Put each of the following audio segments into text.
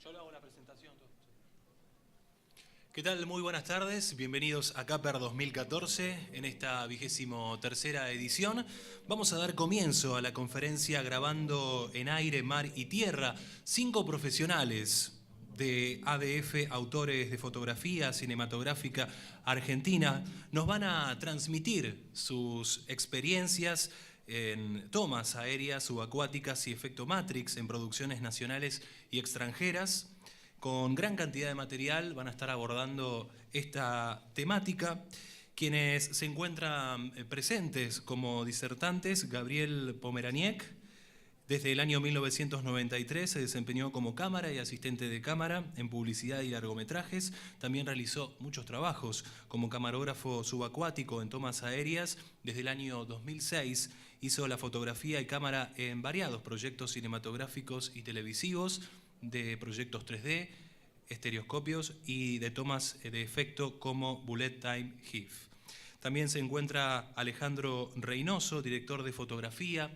Yo le hago la presentación. ¿Qué tal? Muy buenas tardes. Bienvenidos a Caper 2014. En esta 23ª edición vamos a dar comienzo a la conferencia Grabando en Aire, Mar y Tierra. 5 profesionales de ADF, autores de fotografía cinematográfica argentina, nos van a transmitir sus experiencias en tomas aéreas, subacuáticas y efecto Matrix en producciones nacionales y extranjeras. Con gran cantidad de material van a estar abordando esta temática. Quienes se encuentran presentes como disertantes: Gabriel Pomeraniec. Desde el año 1993 se desempeñó como cámara y asistente de cámara en publicidad y largometrajes. También realizó muchos trabajos como camarógrafo subacuático en tomas aéreas. Desde el año 2006 hizo la fotografía y cámara en variados proyectos cinematográficos y televisivos, de proyectos 3D, estereoscopios y de tomas de efecto como Bullet Time GIF. También se encuentra Alejandro Reynoso, director de fotografía,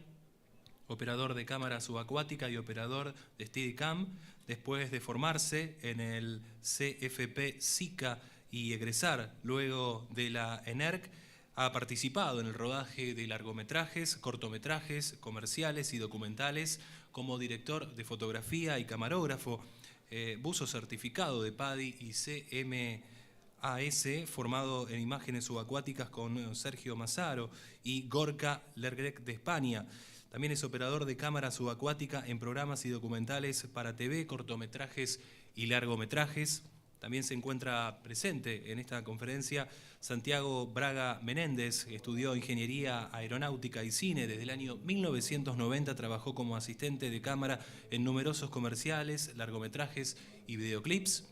operador de cámara subacuática y operador de Steadicam. Después de formarse en el CFP SICA y egresar luego de la ENERC, ha participado en el rodaje de largometrajes, cortometrajes, comerciales y documentales como director de fotografía y camarógrafo, buzo certificado de PADI y CMAS, formado en imágenes subacuáticas con Sergio Massaro y Gorka Lergrec de España. También es operador de cámara subacuática en programas y documentales para TV, cortometrajes y largometrajes. También se encuentra presente en esta conferencia Santiago Braga Menéndez, que estudió Ingeniería Aeronáutica y Cine. Desde el año 1990 trabajó como asistente de cámara en numerosos comerciales, largometrajes y videoclips.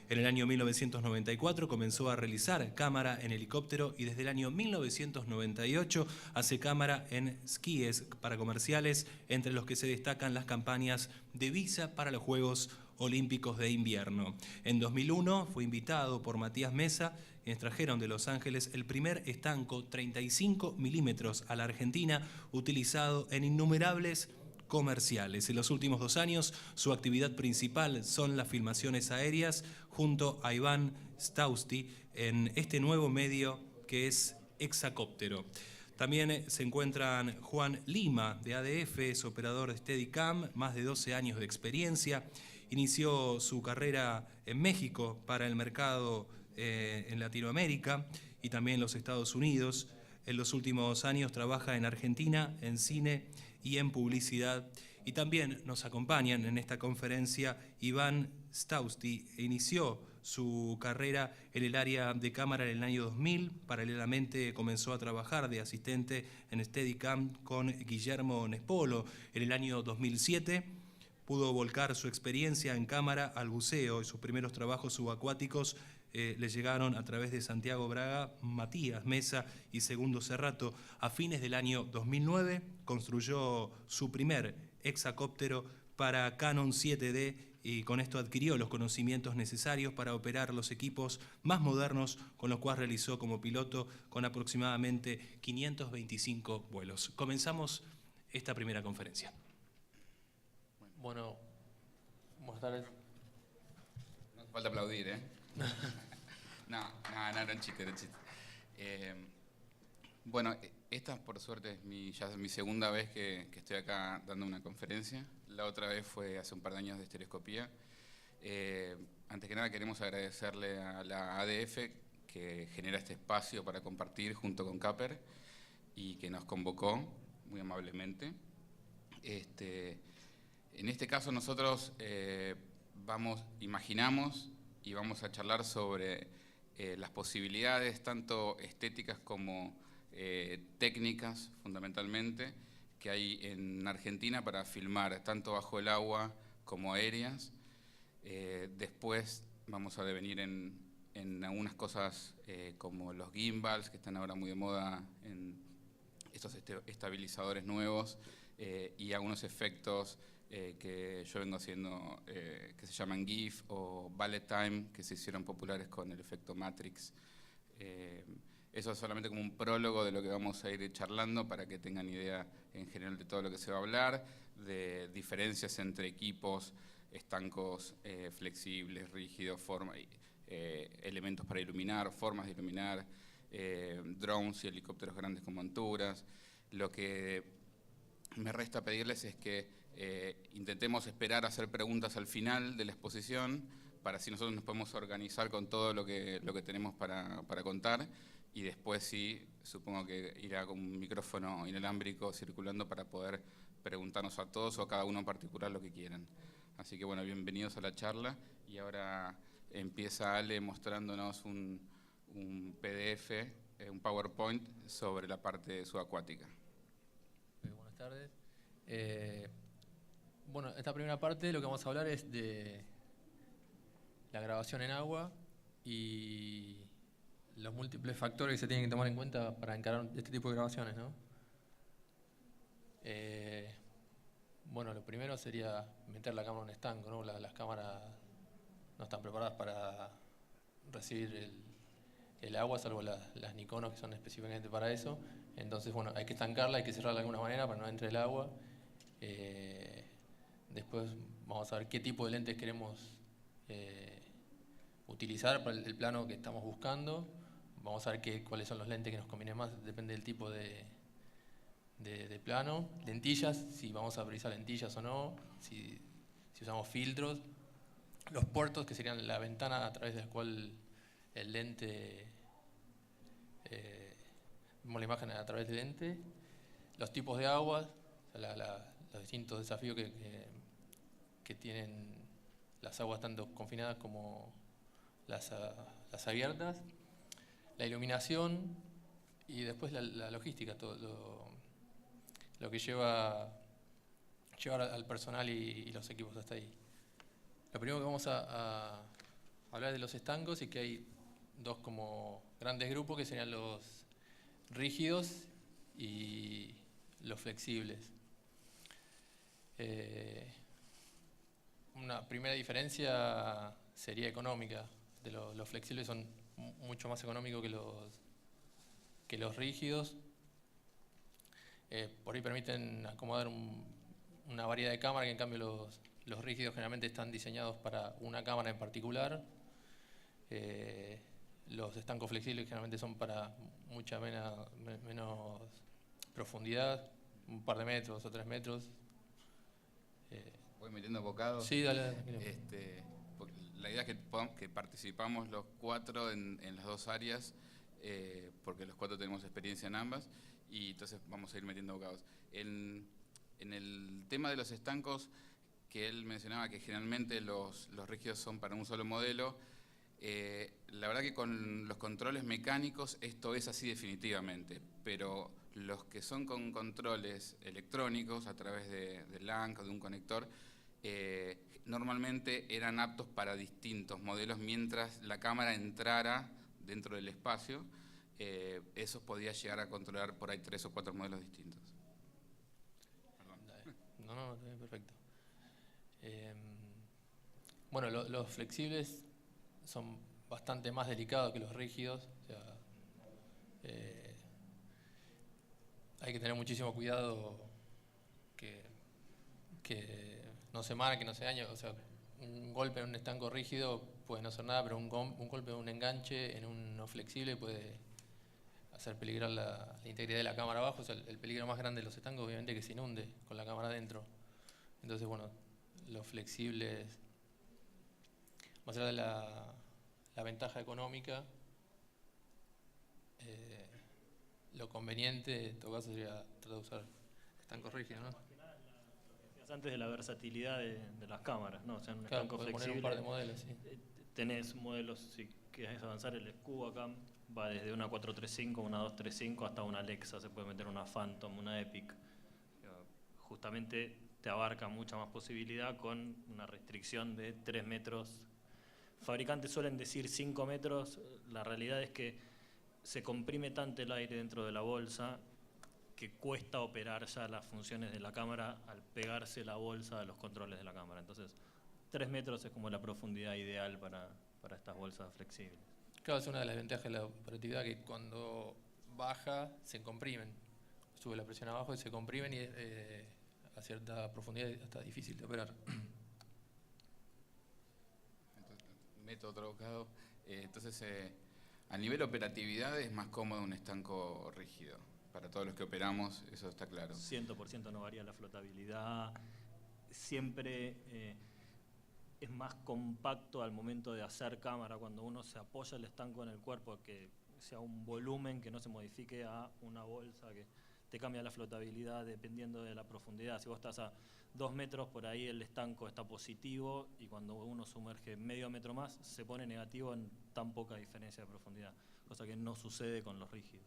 En el año 1994 comenzó a realizar cámara en helicóptero y desde el año 1998 hace cámara en esquíes para comerciales, entre los que se destacan las campañas de Visa para los Juegos Olímpicos de Invierno. En 2001 fue invitado por Matías Mesa, quienes trajeron de Los Ángeles el primer estanco 35 milímetros a la Argentina, utilizado en innumerables comerciales. En los últimos 2 años, su actividad principal son las filmaciones aéreas junto a Iván Stausti en este nuevo medio que es Hexacóptero. También se encuentran Juan Lima, de ADF, es operador de Steadicam, más de 12 años de experiencia. Inició su carrera en México para el mercado en Latinoamérica y también en los Estados Unidos. En los últimos años trabaja en Argentina, en cine y en publicidad. Y también nos acompañan en esta conferencia Iván Stausti. Inició su carrera en el área de cámara en el año 2000. Paralelamente comenzó a trabajar de asistente en Steadicam con Guillermo Nespolo. En el año 2007 pudo volcar su experiencia en cámara al buceo y sus primeros trabajos subacuáticos le llegaron a través de Santiago Braga, Matías Mesa y Segundo Cerrato. A fines del año 2009 construyó su primer hexacóptero para Canon 7D y con esto adquirió los conocimientos necesarios para operar los equipos más modernos, con los cuales realizó como piloto con aproximadamente 525 vuelos. Comenzamos esta primera conferencia. Bueno, mostrar. No hace falta aplaudir, ¿eh? No, era un chiste, bueno, esta por suerte es ya es mi segunda vez que estoy acá dando una conferencia. La otra vez fue hace un par de años de estereoscopía. Antes que nada queremos agradecerle a la ADF que genera este espacio para compartir junto con Caper y que nos convocó muy amablemente. En este caso nosotros imaginamos y vamos a charlar sobre las posibilidades tanto estéticas como técnicas, fundamentalmente, que hay en Argentina para filmar tanto bajo el agua como aéreas. Después vamos a devenir en algunas cosas como los gimbals, que están ahora muy de moda, en estos estabilizadores nuevos, y algunos efectos que yo vengo haciendo, que se llaman GIF o Bullet Time, que se hicieron populares con el efecto Matrix. Eso es solamente como un prólogo de lo que vamos a ir charlando para que tengan idea en general de todo lo que se va a hablar, de diferencias entre equipos estancos flexibles, rígidos, elementos para iluminar, formas de iluminar, drones y helicópteros grandes con monturas. Lo que me resta pedirles es que intentemos esperar a hacer preguntas al final de la exposición, para así nosotros nos podemos organizar con todo lo que tenemos para contar, y después sí, supongo que irá con un micrófono inalámbrico circulando para poder preguntarnos a todos o a cada uno en particular lo que quieran. Así que bueno, bienvenidos a la charla, y ahora empieza Ale mostrándonos un PDF, un PowerPoint sobre la parte subacuática. Buenas tardes. Bueno, esta primera parte lo que vamos a hablar es de la grabación en agua y los múltiples factores que se tienen que tomar en cuenta para encarar este tipo de grabaciones, ¿no? Bueno, lo primero sería meter la cámara en un estanco, ¿no? Las cámaras no están preparadas para recibir el agua, salvo las Nikonos, que son específicamente para eso. Entonces, bueno, hay que estancarla, hay que cerrarla de alguna manera para que no entre el agua. Después vamos a ver qué tipo de lentes queremos utilizar para el plano que estamos buscando. Vamos a ver cuáles son los lentes que nos convienen más, depende del tipo de plano. Lentillas, si vamos a priorizar lentillas o no, si usamos filtros. Los puertos, que serían la ventana a través de la cual el lente, vemos la imagen a través del lente. Los tipos de aguas, o sea, los distintos desafíos que tienen las aguas tanto confinadas como las abiertas. La iluminación y después la logística, todo lo que llevar al personal y los equipos hasta ahí. Lo primero que vamos a hablar de los estancos, y que hay dos como grandes grupos, que serían los rígidos y los flexibles. Una primera diferencia sería económica. Los flexibles son mucho más económicos que los rígidos. Por ahí permiten acomodar una variedad de cámaras, que en cambio los rígidos generalmente están diseñados para una cámara en particular. Los estancos flexibles generalmente son para mucha menos profundidad, un par de metros o 3 metros. ¿Voy metiendo bocados? Sí, dale. La idea es que participamos los 4 en las 2 áreas, porque los 4 tenemos experiencia en ambas, y entonces vamos a ir metiendo bocados. En el tema de los estancos, que él mencionaba que generalmente los rígidos son para un solo modelo, la verdad que con los controles mecánicos esto es así definitivamente, pero los que son con controles electrónicos a través de LAN o de un conector, normalmente eran aptos para distintos modelos mientras la cámara entrara dentro del espacio. Eso podía llegar a controlar por ahí 3 o 4 modelos distintos. Perdón. No, está bien, perfecto. Bueno, los flexibles son bastante más delicados que los rígidos. O sea, hay que tener muchísimo cuidado que no se marque, no se dañe. O sea, un golpe en un estanco rígido puede no ser nada, pero un golpe, un enganche en uno flexible puede hacer peligrar la integridad de la cámara abajo. O sea, el peligro más grande de los estancos obviamente es que se inunde con la cámara adentro. Entonces, bueno, los flexibles, más allá de la ventaja económica, lo conveniente en todo caso sería tratar de usar estancos rígidos, ¿no? Antes de la versatilidad de las cámaras, ¿no? O sea, en un Claro, estanco podés flexible. poner un par de modelos, sí. Tenés modelos, si querés avanzar, el Cubacam va desde una 435, una 235 hasta una Alexa, se puede meter una Phantom, una Epic. Justamente te abarca mucha más posibilidad con una restricción de 3 metros. Fabricantes suelen decir 5 metros, la realidad es que se comprime tanto el aire dentro de la bolsa que cuesta operar ya las funciones de la cámara al pegarse la bolsa a los controles de la cámara. Entonces, 3 metros es como la profundidad ideal para estas bolsas flexibles. Claro, es una de las ventajas de la operatividad, que cuando baja se comprimen. Sube la presión abajo y se comprimen, y a cierta profundidad está difícil de operar. todo trocado. Entonces, a nivel operatividad es más cómodo un estanco rígido. Para todos los que operamos, eso está claro. 100% no varía la flotabilidad. Siempre es más compacto al momento de hacer cámara, cuando uno se apoya el estanco en el cuerpo, que sea un volumen que no se modifique a una bolsa, que te cambia la flotabilidad dependiendo de la profundidad. Si vos estás a 2 metros, por ahí el estanco está positivo, y cuando uno sumerge medio metro más, se pone negativo en tan poca diferencia de profundidad, cosa que no sucede con los rígidos.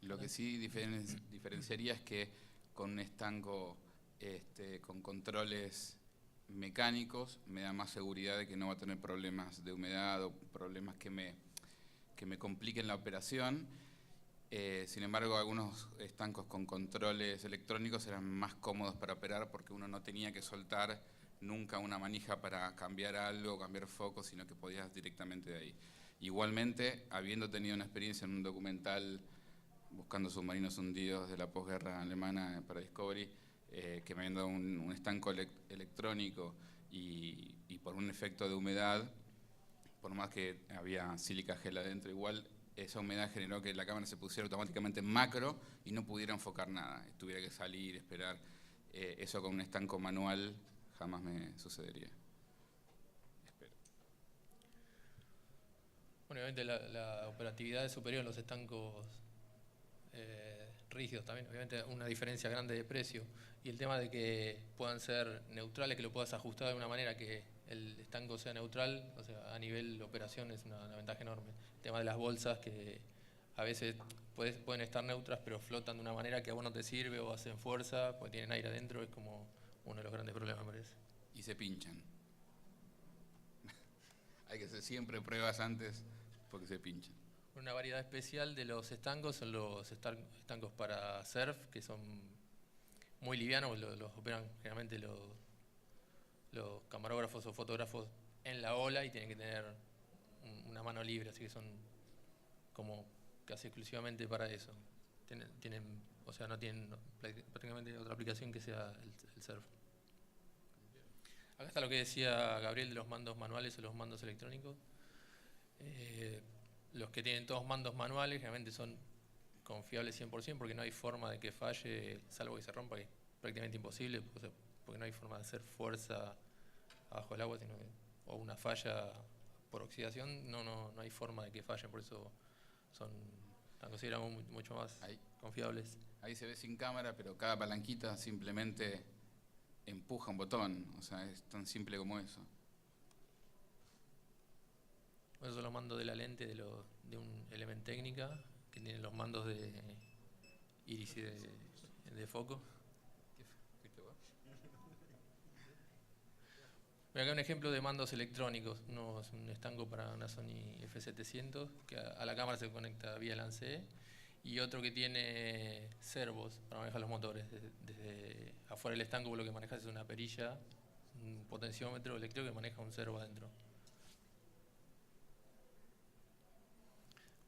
Lo que sí diferenciaría es que con un estanco con controles mecánicos me da más seguridad de que no va a tener problemas de humedad o problemas que me compliquen la operación. Sin embargo, algunos estancos con controles electrónicos eran más cómodos para operar porque uno no tenía que soltar nunca una manija para cambiar algo, cambiar foco, sino que podías directamente de ahí. Igualmente, habiendo tenido una experiencia en un documental buscando submarinos hundidos de la posguerra alemana para Discovery, que me habían dado un estanco electrónico y por un efecto de humedad, por más que había sílica gel adentro, igual esa humedad generó que la cámara se pusiera automáticamente en macro y no pudiera enfocar nada, tuviera que salir, esperar. Eso con un estanco manual jamás me sucedería. Espero. Bueno, obviamente la operatividad es superior a los estancos rígidos también, obviamente una diferencia grande de precio, y el tema de que puedan ser neutrales, que lo puedas ajustar de una manera que el estanco sea neutral, o sea, a nivel de operación es una ventaja enorme. El tema de las bolsas, que a veces pueden estar neutras pero flotan de una manera que a vos no te sirve o hacen fuerza porque tienen aire adentro, es como uno de los grandes problemas, me parece. Y se pinchan. Hay que hacer siempre pruebas antes porque se pinchan. Una variedad especial de los estancos son los estancos para surf, que son muy livianos, los operan generalmente los camarógrafos o fotógrafos en la ola y tienen que tener una mano libre, así que son como casi exclusivamente para eso. O sea, no tienen prácticamente otra aplicación que sea el surf. Acá está lo que decía Gabriel de los mandos manuales o los mandos electrónicos. Los que tienen todos mandos manuales generalmente son confiables 100% porque no hay forma de que falle, salvo que se rompa, que es prácticamente imposible, porque no hay forma de hacer fuerza abajo del agua, o una falla por oxidación, no hay forma de que fallen, por eso están considerados mucho más confiables. Ahí se ve sin cámara, pero cada palanquita simplemente empuja un botón, o sea, es tan simple como eso. Esos son los mandos de la lente de un Element Técnica, que tienen los mandos de iris y de foco. Voy acá un ejemplo de mandos electrónicos. Uno es un estanco para una Sony F700, que a la cámara se conecta vía LAN-CE, y otro que tiene servos para manejar los motores. Desde afuera del estanco lo que manejas es una perilla, un potenciómetro eléctrico que maneja un servo adentro.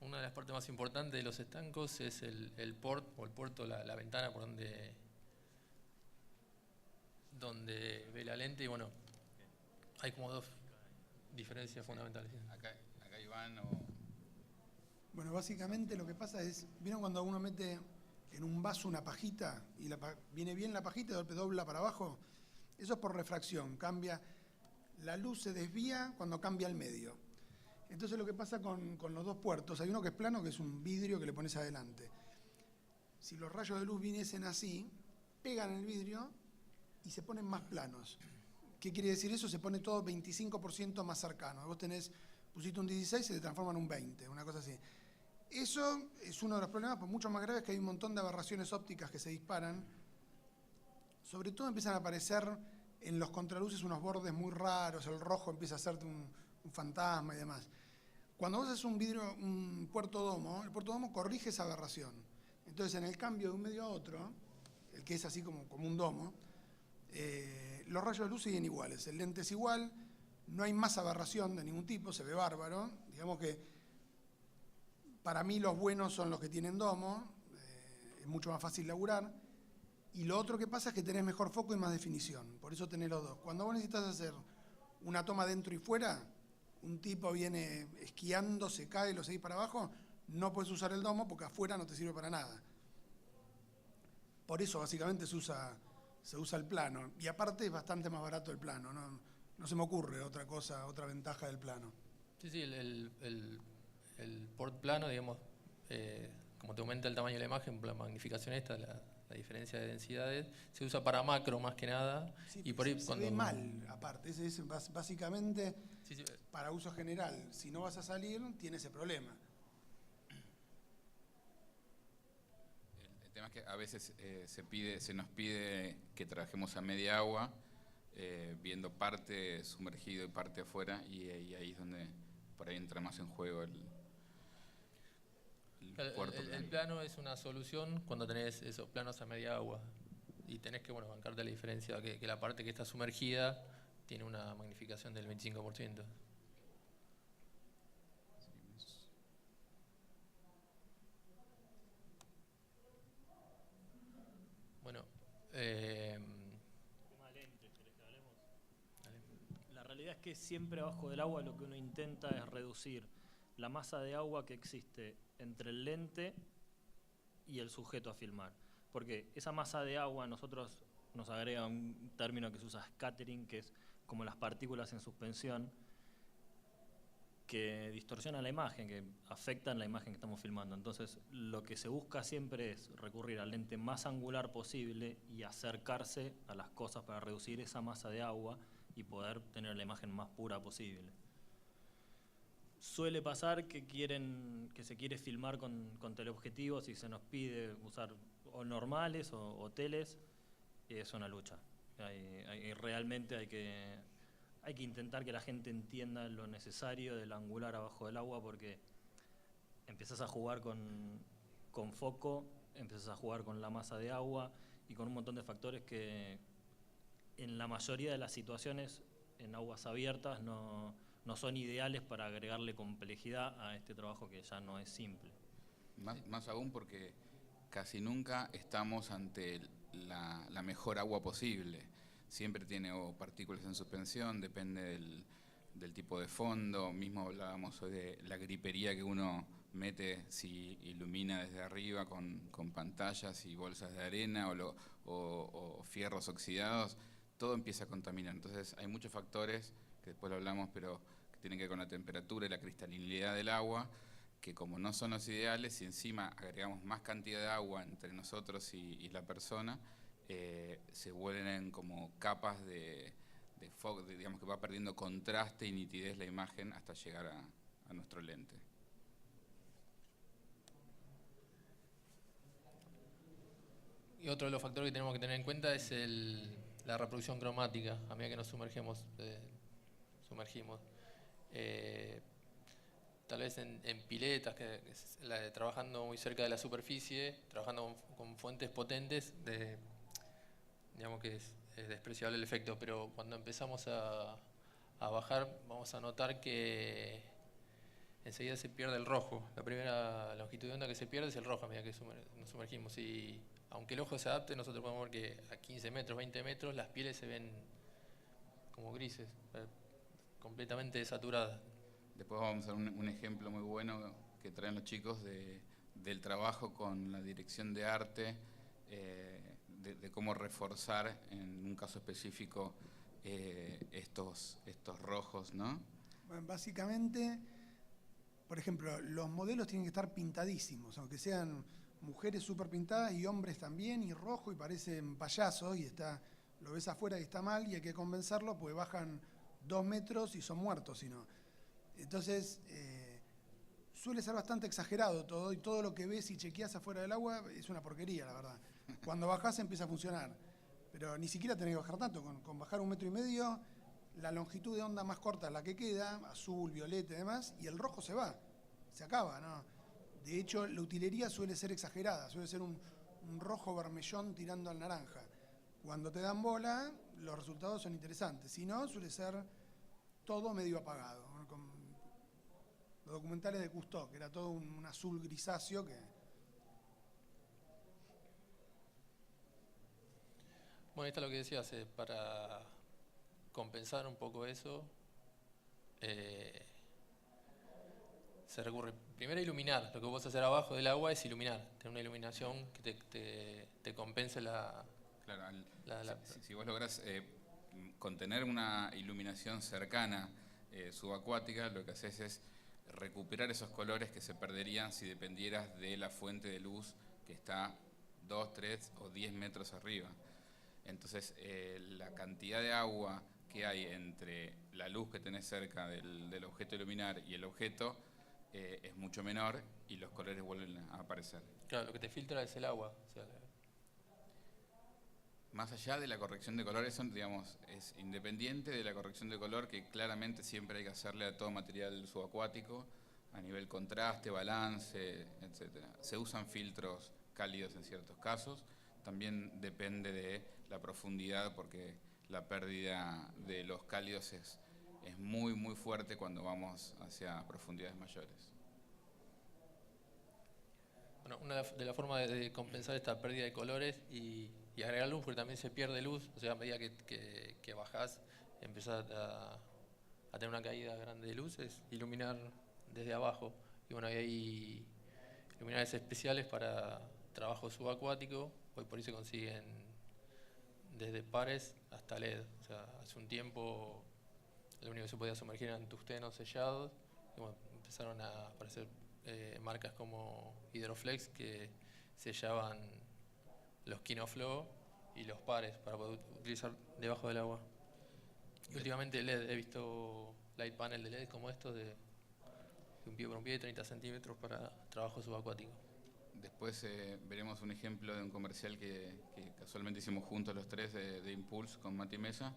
Una de las partes más importantes de los estancos es el port, o el puerto, la ventana por donde ve la lente, y bueno, hay como dos diferencias fundamentales. Acá Iván Bueno, básicamente lo que pasa es, ¿vieron cuando uno mete en un vaso una pajita y viene bien la pajita y de golpe dobla para abajo? Eso es por refracción, la luz se desvía cuando cambia el medio. Entonces lo que pasa con los dos puertos, hay uno que es plano, que es un vidrio que le pones adelante. Si los rayos de luz viniesen así, pegan el vidrio y se ponen más planos. ¿Qué quiere decir eso? Se pone todo 25% más cercano. Vos pusiste un 16, se te transforma en un 20, una cosa así. Eso es uno de los problemas, pues mucho más graves, que hay un montón de aberraciones ópticas que se disparan. Sobre todo empiezan a aparecer en los contraluces unos bordes muy raros, el rojo empieza a hacerte un fantasma y demás. Cuando vos haces un puerto domo, el puerto domo corrige esa aberración. Entonces, en el cambio de un medio a otro, el que es así como un domo, los rayos de luz siguen iguales. El lente es igual, no hay más aberración de ningún tipo, se ve bárbaro. Digamos que para mí los buenos son los que tienen domo, es mucho más fácil laburar. Y lo otro que pasa es que tenés mejor foco y más definición, por eso tenés los dos. Cuando vos necesitas hacer una toma dentro y fuera, un tipo viene esquiando, se cae, lo seguís para abajo, no puedes usar el domo porque afuera no te sirve para nada. Por eso básicamente se usa el plano. Y aparte es bastante más barato el plano, no se me ocurre otra cosa, otra ventaja del plano. Sí, el port plano, digamos, como te aumenta el tamaño de la imagen, la magnificación esta, la diferencia de densidades, se usa para macro más que nada. Sí, y por ahí se cuando ve mal, aparte. Es básicamente sí. para uso general. Si no vas a salir, tiene ese problema. El tema es que a veces se nos pide que trabajemos a media agua, viendo parte sumergido y parte afuera, y ahí es donde por ahí entra más en juego el puerto plano. El plano es una solución cuando tenés esos planos a media agua y tenés que bancarte la diferencia, que la parte que está sumergida tiene una magnificación del 25%. Bueno, Tema lentes, ¿querés que hablemos? La realidad es que siempre abajo del agua lo que uno intenta es reducir la masa de agua que existe entre el lente y el sujeto a filmar. Porque esa masa de agua nosotros nos agrega un término que se usa scattering, que es como las partículas en suspensión que distorsionan la imagen, que afectan la imagen que estamos filmando. Entonces, lo que se busca siempre es recurrir al lente más angular posible y acercarse a las cosas para reducir esa masa de agua y poder tener la imagen más pura posible. Suele pasar que se quiere filmar con teleobjetivos y se nos pide usar o normales o teles, y es una lucha. Realmente hay que intentar que la gente entienda lo necesario del angular abajo del agua, porque empezás a jugar con foco, empezás a jugar con la masa de agua y con un montón de factores que en la mayoría de las situaciones en aguas abiertas no son ideales para agregarle complejidad a este trabajo que ya no es simple. Más aún porque casi nunca estamos ante la mejor agua posible. Siempre tiene partículas en suspensión, depende del tipo de fondo. Mismo hablábamos hoy de la gripería que uno mete si ilumina desde arriba con pantallas y bolsas de arena o fierros oxidados. Todo empieza a contaminar. Entonces hay muchos factores, que después lo hablamos, pero que tienen que ver con la temperatura y la cristalinidad del agua, que como no son los ideales, y encima agregamos más cantidad de agua entre nosotros y la persona, se vuelven como capas de foco, digamos que va perdiendo contraste y nitidez la imagen hasta llegar a nuestro lente. y otro de los factores que tenemos que tener en cuenta es la reproducción cromática a medida que nos sumergimos. Tal vez en piletas, trabajando muy cerca de la superficie, trabajando con fuentes potentes, digamos que es despreciable el efecto, pero cuando empezamos a bajar vamos a notar que enseguida se pierde el rojo. La primera longitud de onda que se pierde es el rojo a medida que nos sumergimos, y aunque el ojo se adapte, nosotros podemos ver que a 15 metros, 20 metros las pieles se ven como grises, completamente saturadas. Después vamos a ver un ejemplo muy bueno que traen los chicos del trabajo con la dirección de arte, de cómo reforzar en un caso específico estos rojos, ¿no? Bueno, básicamente, por ejemplo, los modelos tienen que estar pintadísimos, aunque sean mujeres súper pintadas y hombres también, y rojo, y parecen payasos, y lo ves afuera y está mal, y hay que convencerlo, porque bajan 2 metros y son muertos, si no. Entonces, suele ser bastante exagerado todo, y todo lo que ves y chequeas afuera del agua es una porquería, la verdad. Cuando bajás empieza a funcionar, pero ni siquiera tenés que bajar tanto, con bajar 1,5 metros, la longitud de onda más corta es la que queda, azul, violeta y demás, y el rojo se va, se acaba, ¿no? De hecho, la utilería suele ser exagerada, suele ser un rojo vermellón tirando al naranja. Cuando te dan bola, los resultados son interesantes, si no, suele ser todo medio apagado, ¿no? Los documentales de Cousteau, que era todo un azul grisáceo que... Bueno, esto es lo que decías, para compensar un poco eso, se recurre primero a iluminar. Lo que vos hacer abajo del agua es iluminar, tener una iluminación que te compense la... Claro, si si vos lográs contener una iluminación cercana subacuática, lo que haces es recuperar esos colores que se perderían si dependieras de la fuente de luz que está 2, 3 o 10 metros arriba. Entonces, la cantidad de agua que hay entre la luz que tenés cerca del objeto iluminar y el objeto es mucho menor y los colores vuelven a aparecer. Claro, lo que te filtra es el agua. O sea, más allá de la corrección de color, eso, digamos, es independiente de la corrección de color que claramente siempre hay que hacerle a todo material subacuático, a nivel contraste, balance, etc. Se usan filtros cálidos en ciertos casos, también depende de la profundidad porque la pérdida de los cálidos es muy muy fuerte cuando vamos hacia profundidades mayores. Bueno, una de las formas de compensar esta pérdida de colores y agregar luz, porque también se pierde luz, o sea, a medida que bajás, empezás a tener una caída grande de luz, es iluminar desde abajo. Y bueno, hay luminarias especiales para trabajo subacuático, hoy por ahí se consiguen desde pares hasta LED. O sea, hace un tiempo lo único que se podía sumergir eran tungstenos sellados, y bueno, empezaron a aparecer marcas como Hydroflex que sellaban los Kinoflow y los pares para poder utilizar debajo del agua. Y últimamente LED, he visto light panel de LED como estos de un pie por un pie, 30 centímetros para trabajo subacuático. Después veremos un ejemplo de un comercial que casualmente hicimos juntos los tres de Impulse con Mati Mesa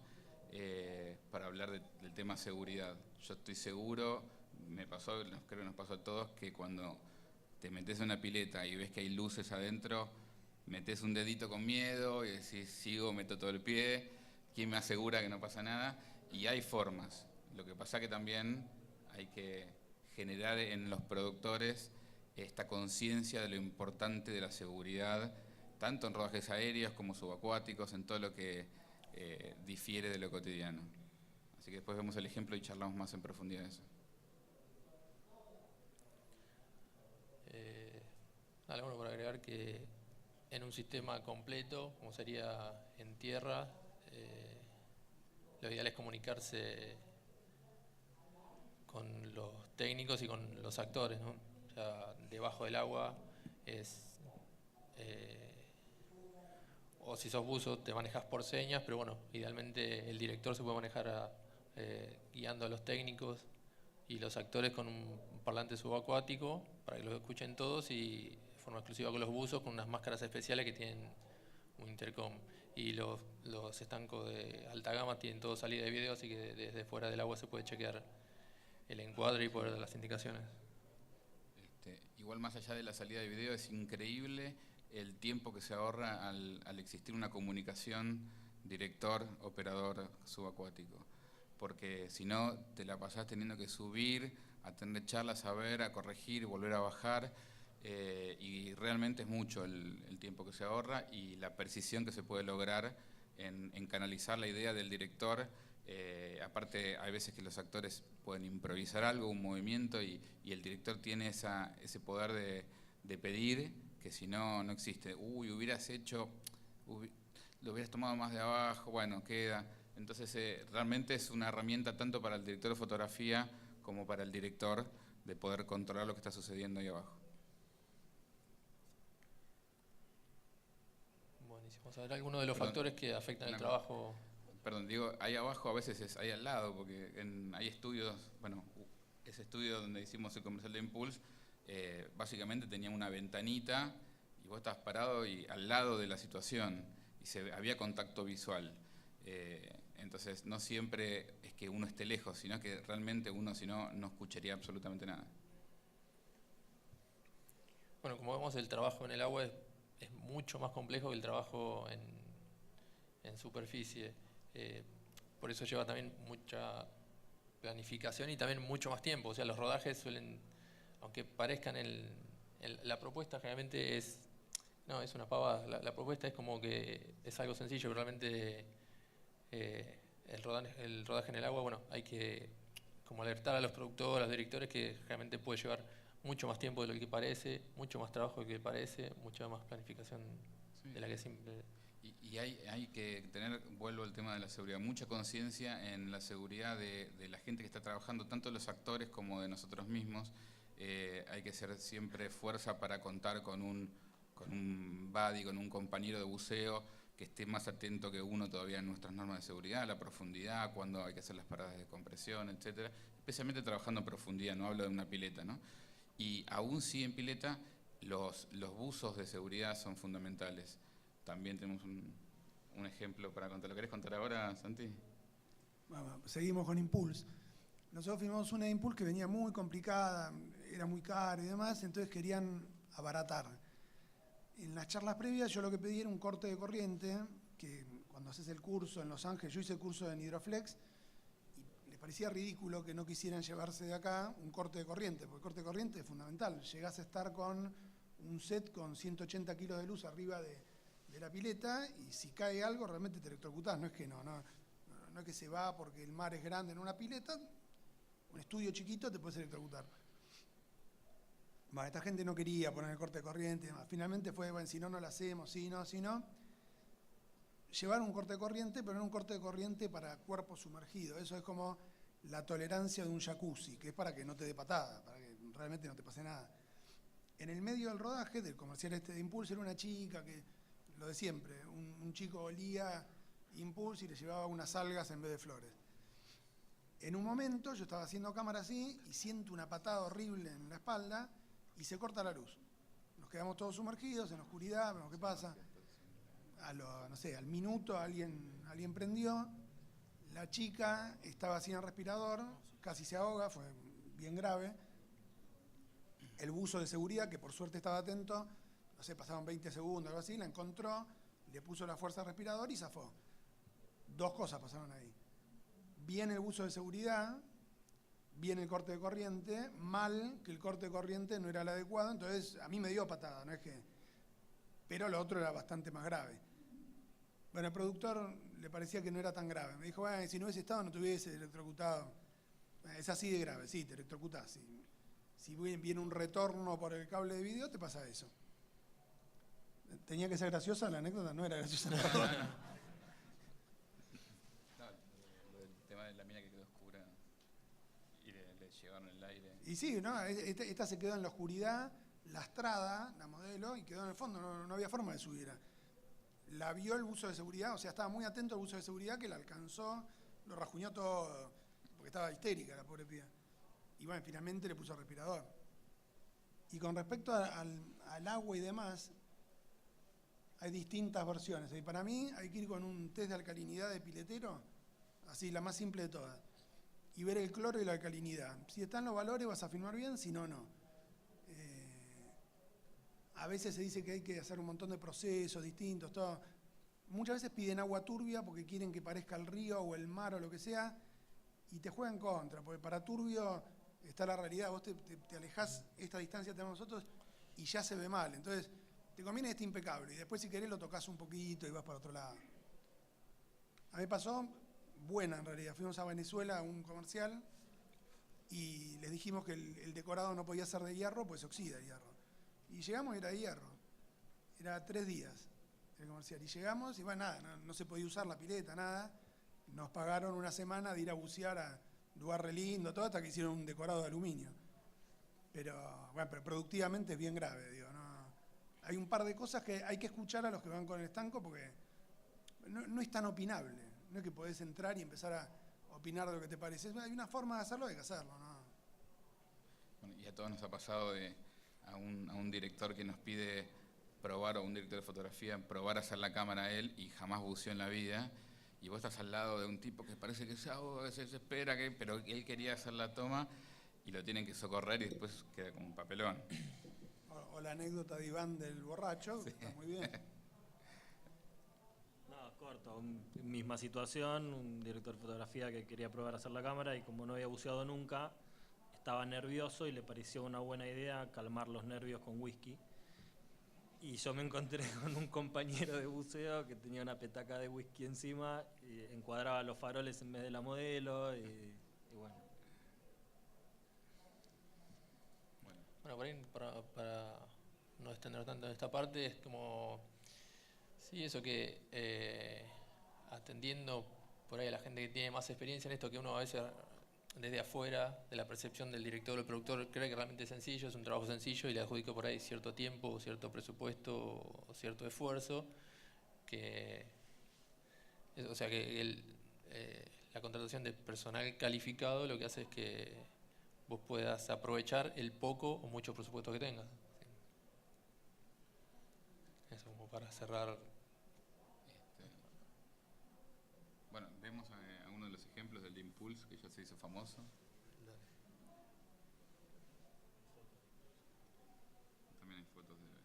para hablar del tema seguridad. Yo estoy seguro, creo que nos pasó a todos, que cuando te metes en una pileta y ves que hay luces adentro, metes un dedito con miedo y decís, sigo, meto todo el pie, ¿quién me asegura que no pasa nada? Y hay formas. Lo que pasa que también hay que generar en los productores esta conciencia de lo importante de la seguridad, tanto en rodajes aéreos como subacuáticos, en todo lo que difiere de lo cotidiano. Así que después vemos el ejemplo y charlamos más en profundidad de eso. Algo bueno para agregar que en un sistema completo, como sería en tierra, lo ideal es comunicarse con los técnicos y con los actores, ¿no? O sea, debajo del agua es... o si sos buzo te manejas por señas, pero bueno, idealmente el director se puede manejar guiando a los técnicos y los actores con un parlante subacuático para que los escuchen todos y de forma exclusiva con los buzos con unas máscaras especiales que tienen un intercom. Y los estancos de alta gama tienen todo salida de video, así que desde fuera del agua se puede chequear el encuadre y poder dar las indicaciones. Igual más allá de la salida de video es increíble el tiempo que se ahorra al existir una comunicación director-operador subacuático. Porque si no, te la pasás teniendo que subir, a tener charlas, a ver, a corregir, volver a bajar, y realmente es mucho el tiempo que se ahorra y la precisión que se puede lograr en canalizar la idea del director. Aparte, hay veces que los actores pueden improvisar algo, un movimiento, y el director tiene ese poder de pedir, que si no, no existe. Hubieras hecho, lo hubieras tomado más de abajo, bueno, queda. Entonces, realmente es una herramienta tanto para el director de fotografía como para el director de poder controlar lo que está sucediendo ahí abajo. Buenísimo. A ver, algunos de los factores que afectan el trabajo. Perdón, digo, ahí abajo a veces es ahí al lado, porque hay estudios, bueno, ese estudio donde hicimos el comercial de Impulse, básicamente tenía una ventanita y vos estabas parado y al lado de la situación y había contacto visual. Entonces no siempre es que uno esté lejos, sino que realmente uno si no escucharía absolutamente nada. Bueno, como vemos, el trabajo en el agua es mucho más complejo que el trabajo en superficie. Por eso lleva también mucha planificación y también mucho más tiempo. O sea, los rodajes suelen, aunque parezcan la propuesta generalmente es una pavada. La propuesta es como que es algo sencillo, pero realmente el rodaje en el agua, bueno, hay que como alertar a los productores, a los directores, que realmente puede llevar mucho más tiempo de lo que parece, mucho más trabajo de lo que parece, mucha más planificación de la que simple. Y hay que tener, vuelvo al tema de la seguridad, mucha conciencia en la seguridad de la gente que está trabajando, tanto de los actores como de nosotros mismos. Hay que ser siempre fuerza para contar con un buddy, con un compañero de buceo que esté más atento que uno todavía en nuestras normas de seguridad, la profundidad, cuando hay que hacer las paradas de compresión, etcétera. Especialmente trabajando en profundidad, no hablo de una pileta, ¿no? Y aún sí en pileta, los buzos de seguridad son fundamentales. También tenemos un ejemplo para contar. ¿Lo querés contar ahora, Santi? Bueno, seguimos con Impulse. Nosotros firmamos una Impulse que venía muy complicada, era muy cara y demás, entonces querían abaratar. En las charlas previas yo lo que pedí era un corte de corriente, que cuando haces el curso en Los Ángeles, yo hice el curso en Hydroflex, y les parecía ridículo que no quisieran llevarse de acá un corte de corriente, porque el corte de corriente es fundamental. Llegás a estar con un set con 180 kilos de luz arriba de la pileta, y si cae algo realmente te electrocutás. No es que no es que se va porque el mar es grande en una pileta, un estudio chiquito te puedes electrocutar. Bueno, esta gente no quería poner el corte de corriente y demás. Finalmente fue, bueno, si no, no lo hacemos, si no. Llevaron un corte de corriente, pero no un corte de corriente para cuerpo sumergido. Eso es como la tolerancia de un jacuzzi, que es para que no te dé patada, para que realmente no te pase nada. En el medio del rodaje del comercial este de Impulse era una chica que, lo de siempre, un chico olía Impulse y le llevaba unas algas en vez de flores. En un momento yo estaba haciendo cámara así y siento una patada horrible en la espalda y se corta la luz. Nos quedamos todos sumergidos en la oscuridad, vemos qué pasa. Al minuto alguien prendió, la chica estaba sin el respirador, casi se ahoga, fue bien grave. El buzo de seguridad, que por suerte estaba atento, no sé, pasaban 20 segundos, algo así, la encontró, le puso la fuerza al respirador y zafó. 2 cosas pasaron ahí. Bien el buzo de seguridad, bien el corte de corriente, mal que el corte de corriente no era el adecuado, entonces a mí me dio patada, no es que... Pero lo otro era bastante más grave. Bueno, al productor le parecía que no era tan grave. Me dijo, bueno, si no hubiese estado no te hubiese electrocutado. Es así de grave, sí, te electrocutás. Si viene un retorno por el cable de video, te pasa eso. ¿Tenía que ser graciosa la anécdota? No era graciosa. No, el tema de la mina que quedó oscura y le llevaron el aire. Y sí, ¿no? Esta se quedó en la oscuridad, lastrada, la modelo, y quedó en el fondo, no había forma de subir. La vio el buzo de seguridad, o sea, estaba muy atento al buzo de seguridad, que la alcanzó, lo rajuñó todo, porque estaba histérica la pobre piba. Y bueno, finalmente le puso el respirador. Y con respecto al agua y demás, hay distintas versiones. Y para mí hay que ir con un test de alcalinidad de piletero, así, la más simple de todas, y ver el cloro y la alcalinidad. Si están los valores vas a filmar bien, si no, no. A veces se dice que hay que hacer un montón de procesos distintos, todo. Muchas veces piden agua turbia porque quieren que parezca el río o el mar o lo que sea, y te juegan contra, porque para turbio está la realidad. Vos te alejás esta distancia que tenemos nosotros y ya se ve mal. Entonces, te conviene este impecable, y después si querés lo tocas un poquito y vas para otro lado. A mí me pasó buena en realidad. Fuimos a Venezuela a un comercial y les dijimos que el decorado no podía ser de hierro, pues se oxida el hierro. Y llegamos y era de hierro. Era 3 días el comercial. Y llegamos y bueno, nada, no se podía usar la pileta, nada. Nos pagaron una semana de ir a bucear a un lugar re lindo, todo, hasta que hicieron un decorado de aluminio. Pero bueno, pero productivamente es bien grave, digo, ¿no? Hay un par de cosas que hay que escuchar a los que van con el estanco porque no es tan opinable. No es que podés entrar y empezar a opinar de lo que te parece. Hay una forma de hacerlo, hay que hacerlo, ¿no? Bueno, y a todos nos ha pasado a un director que nos pide probar, o un director de fotografía, probar a hacer la cámara a él y jamás buceó en la vida. Y vos estás al lado de un tipo que parece que se ahoga, se desespera, pero él quería hacer la toma y lo tienen que socorrer y después queda como un papelón. O la anécdota de Iván del borracho, sí. Está muy bien. No, corto, misma situación, un director de fotografía que quería probar a hacer la cámara y como no había buceado nunca, estaba nervioso y le pareció una buena idea calmar los nervios con whisky. Y yo me encontré con un compañero de buceo que tenía una petaca de whisky encima y encuadraba los faroles en vez de la modelo y bueno, Bueno, por ahí, para no extender tanto en esta parte, es como, sí, eso que atendiendo por ahí a la gente que tiene más experiencia en esto, que uno a veces desde afuera, de la percepción del director o del productor, cree que realmente es sencillo, es un trabajo sencillo y le adjudica por ahí cierto tiempo, cierto presupuesto o cierto esfuerzo, o sea que la contratación de personal calificado lo que hace es que vos puedas aprovechar el poco o mucho presupuesto que tengas. Eso como para cerrar. Bueno, vemos algunos de los ejemplos del Impulse, que ya se hizo famoso. También hay fotos de back.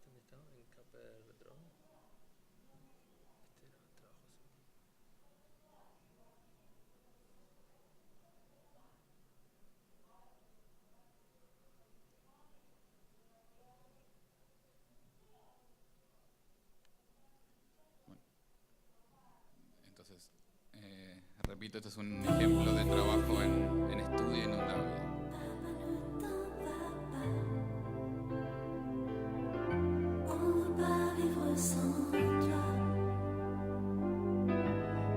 ¿Dónde está? En Caper Drone. Este era trabajo así. Entonces, repito, este es un ejemplo de trabajo en estudio inundable. On va pas vivre sans toi.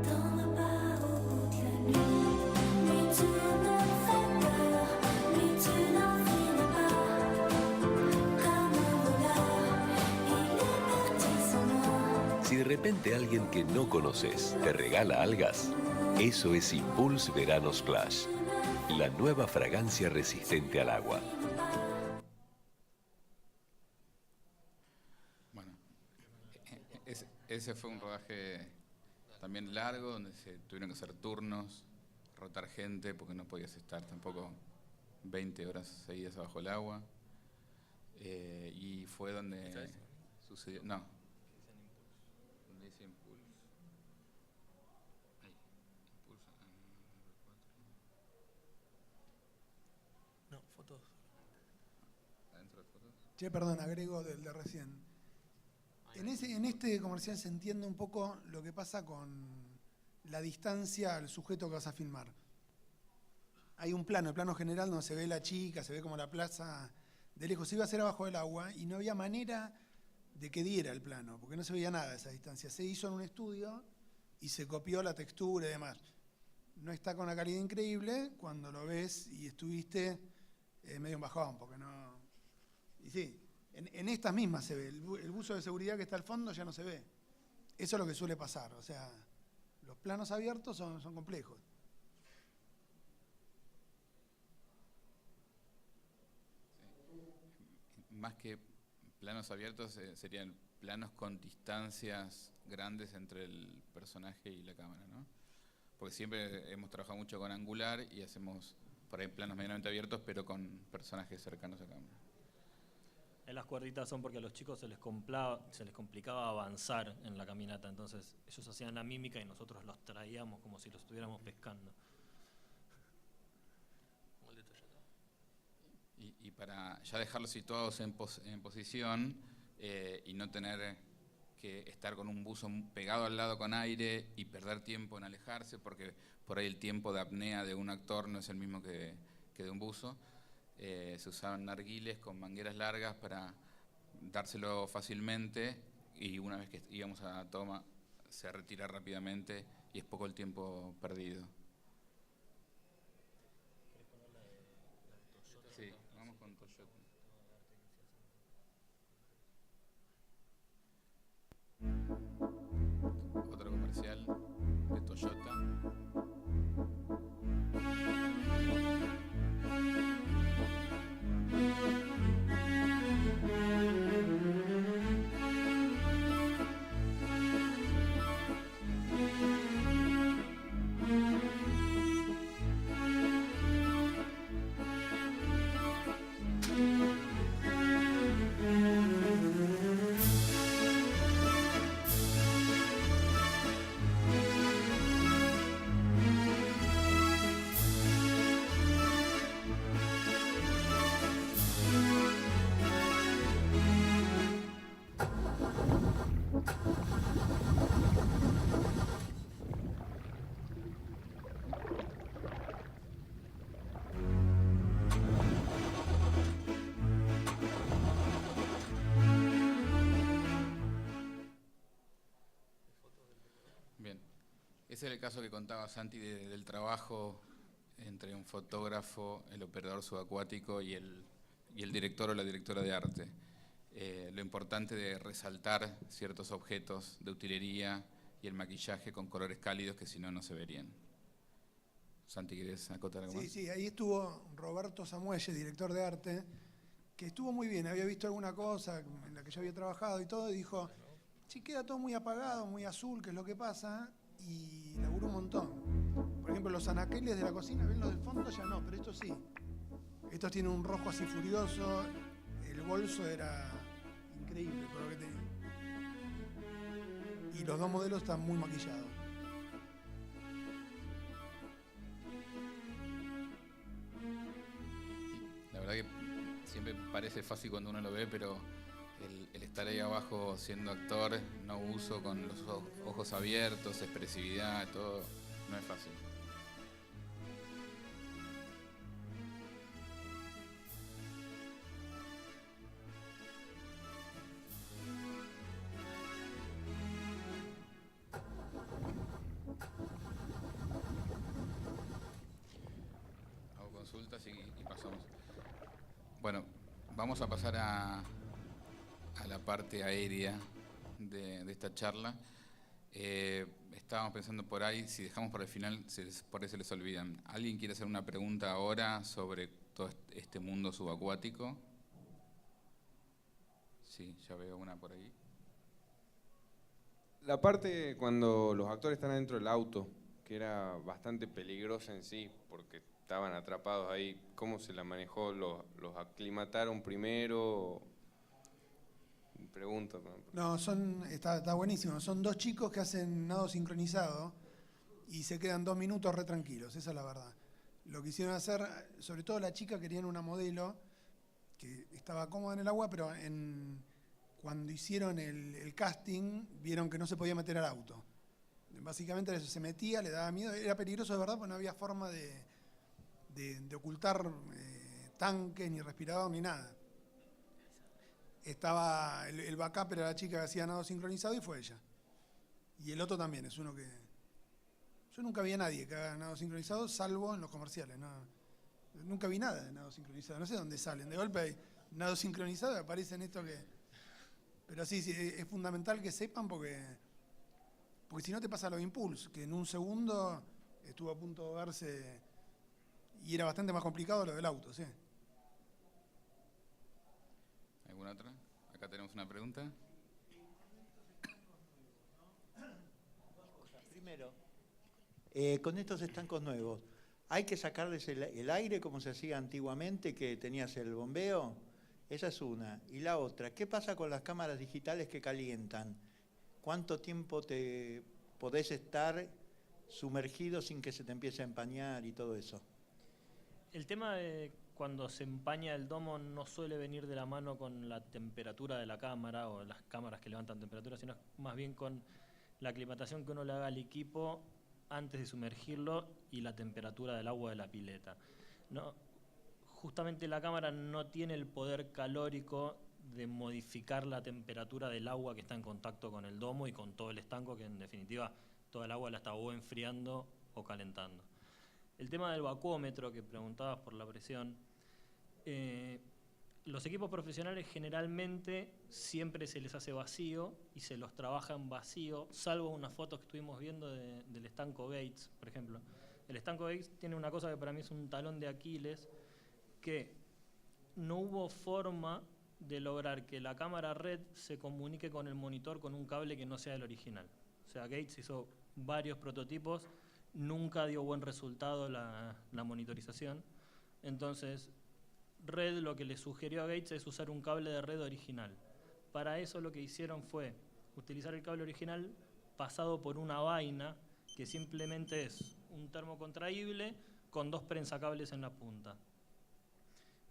Dans le bar au bout de la nuit, mais tu me fais peur, mais tu n'en finis pas. Comme un voleur, il est parti sans moi. Si de repente alguien que no conoces te regala algas, eso es Impulse Verano Splash, la nueva fragancia resistente al agua. Bueno, ese fue un rodaje también largo, donde se tuvieron que hacer turnos, rotar gente, porque no podías estar tampoco 20 horas seguidas abajo el agua. Y fue donde sucedió... No. Donde dice Impulse. Ahí, Impulse. No, fotos. ¿Adentro de fotos? Che, perdón, agrego del de recién. En este comercial se entiende un poco lo que pasa con la distancia al sujeto que vas a filmar. Hay un plano, el plano general, donde se ve la chica, se ve como la plaza de lejos. Se iba a hacer abajo del agua y no había manera de que diera el plano, porque no se veía nada a esa distancia. Se hizo en un estudio y se copió la textura y demás. No está con una calidad increíble cuando lo ves y estuviste medio en bajón, porque no... Y sí, en estas mismas se ve, el buzo de seguridad que está al fondo ya no se ve. Eso es lo que suele pasar, o sea, los planos abiertos son complejos. Más que planos abiertos, serían planos con distancias grandes entre el personaje y la cámara, ¿no? Porque siempre hemos trabajado mucho con angular y hacemos por ahí planos medianamente abiertos, pero con personajes cercanos a cámara. Las cuerditas son porque a los chicos se les complicaba avanzar en la caminata, entonces ellos hacían la mímica y nosotros los traíamos como si los estuviéramos pescando. Y para ya dejarlos situados en posición y no tener que estar con un buzo pegado al lado con aire y perder tiempo en alejarse, porque por ahí el tiempo de apnea de un actor no es el mismo que de un buzo. Se usaban narguiles con mangueras largas para dárselo fácilmente y una vez que íbamos a toma se retira rápidamente y es poco el tiempo perdido. Sí, vamos con Toyota. Otro comercial de Toyota. Ese es el caso que contaba Santi del trabajo entre un fotógrafo, el operador subacuático y el director o la directora de arte. Lo importante de resaltar ciertos objetos de utilería y el maquillaje con colores cálidos que si no, no se verían. Santi, ¿querés acotar algo más? Sí, ahí estuvo Roberto Samuelle, director de arte, que estuvo muy bien, había visto alguna cosa en la que yo había trabajado y todo, y dijo, sí, queda todo muy apagado, muy azul, que es lo que pasa, y laburó un montón. Por ejemplo, los anaqueles de la cocina, ven los del fondo, ya no, pero estos sí. Estos tienen un rojo así furioso, el bolso era increíble, por lo que te digo. Y los dos modelos están muy maquillados. La verdad que siempre parece fácil cuando uno lo ve, pero el estar ahí abajo siendo actor, no uso, con los ojos abiertos, expresividad, todo, no es fácil. Hago consultas y pasamos. Bueno, vamos a pasar a la parte aérea de esta charla. Estábamos pensando por ahí, si dejamos para el final, por ahí se les olvidan. ¿Alguien quiere hacer una pregunta ahora sobre todo este mundo subacuático? Sí, ya veo una por ahí. La parte cuando los actores están adentro del auto, que era bastante peligrosa en sí, porque estaban atrapados ahí, ¿cómo se la manejó? ¿Los aclimataron primero? Pregunto. No, está buenísimo. Son dos chicos que hacen nado sincronizado y se quedan 2 minutos re tranquilos, esa es la verdad. Lo que hicieron hacer, sobre todo la chica, querían una modelo que estaba cómoda en el agua, pero cuando hicieron el casting, vieron que no se podía meter al auto. Básicamente eso, se metía, le daba miedo, era peligroso de verdad, porque no había forma de ocultar tanques, ni respirador, ni nada. Estaba el backup, era la chica que hacía nado sincronizado y fue ella. Y el otro también, es uno que... Yo nunca vi a nadie que haga nado sincronizado, salvo en los comerciales. No, nunca vi nada de nado sincronizado, no sé dónde salen. De golpe hay nado sincronizado y aparecen esto que... Pero sí, es fundamental que sepan porque si no te pasa lo de Impulse, que en un segundo estuvo a punto de ahogarse y era bastante más complicado lo del auto, ¿sí? ¿Alguna otra? Acá tenemos una pregunta. Primero, con estos estancos nuevos, ¿hay que sacarles el aire como se hacía antiguamente, que tenías el bombeo? Esa es una. Y la otra, ¿qué pasa con las cámaras digitales que calientan? ¿Cuánto tiempo te podés estar sumergido sin que se te empiece a empañar y todo eso? El tema de cuando se empaña el domo no suele venir de la mano con la temperatura de la cámara o las cámaras que levantan temperatura, sino más bien con la aclimatación que uno le haga al equipo antes de sumergirlo y la temperatura del agua de la pileta. No, justamente la cámara no tiene el poder calórico de modificar la temperatura del agua que está en contacto con el domo y con todo el estanco, que en definitiva toda el agua la está o enfriando o calentando. El tema del vacuómetro que preguntabas por la presión, los equipos profesionales generalmente siempre se les hace vacío y se los trabaja en vacío, salvo unas fotos que estuvimos viendo del estanco Gates, por ejemplo. El estanco Gates tiene una cosa que para mí es un talón de Aquiles, que no hubo forma de lograr que la cámara red se comunique con el monitor con un cable que no sea el original. O sea, Gates hizo varios prototipos, nunca dio buen resultado la monitorización. Entonces, Red lo que le sugirió a Gates es usar un cable de red original. Para eso lo que hicieron fue utilizar el cable original pasado por una vaina que simplemente es un termocontraíble con 2 prensacables en la punta.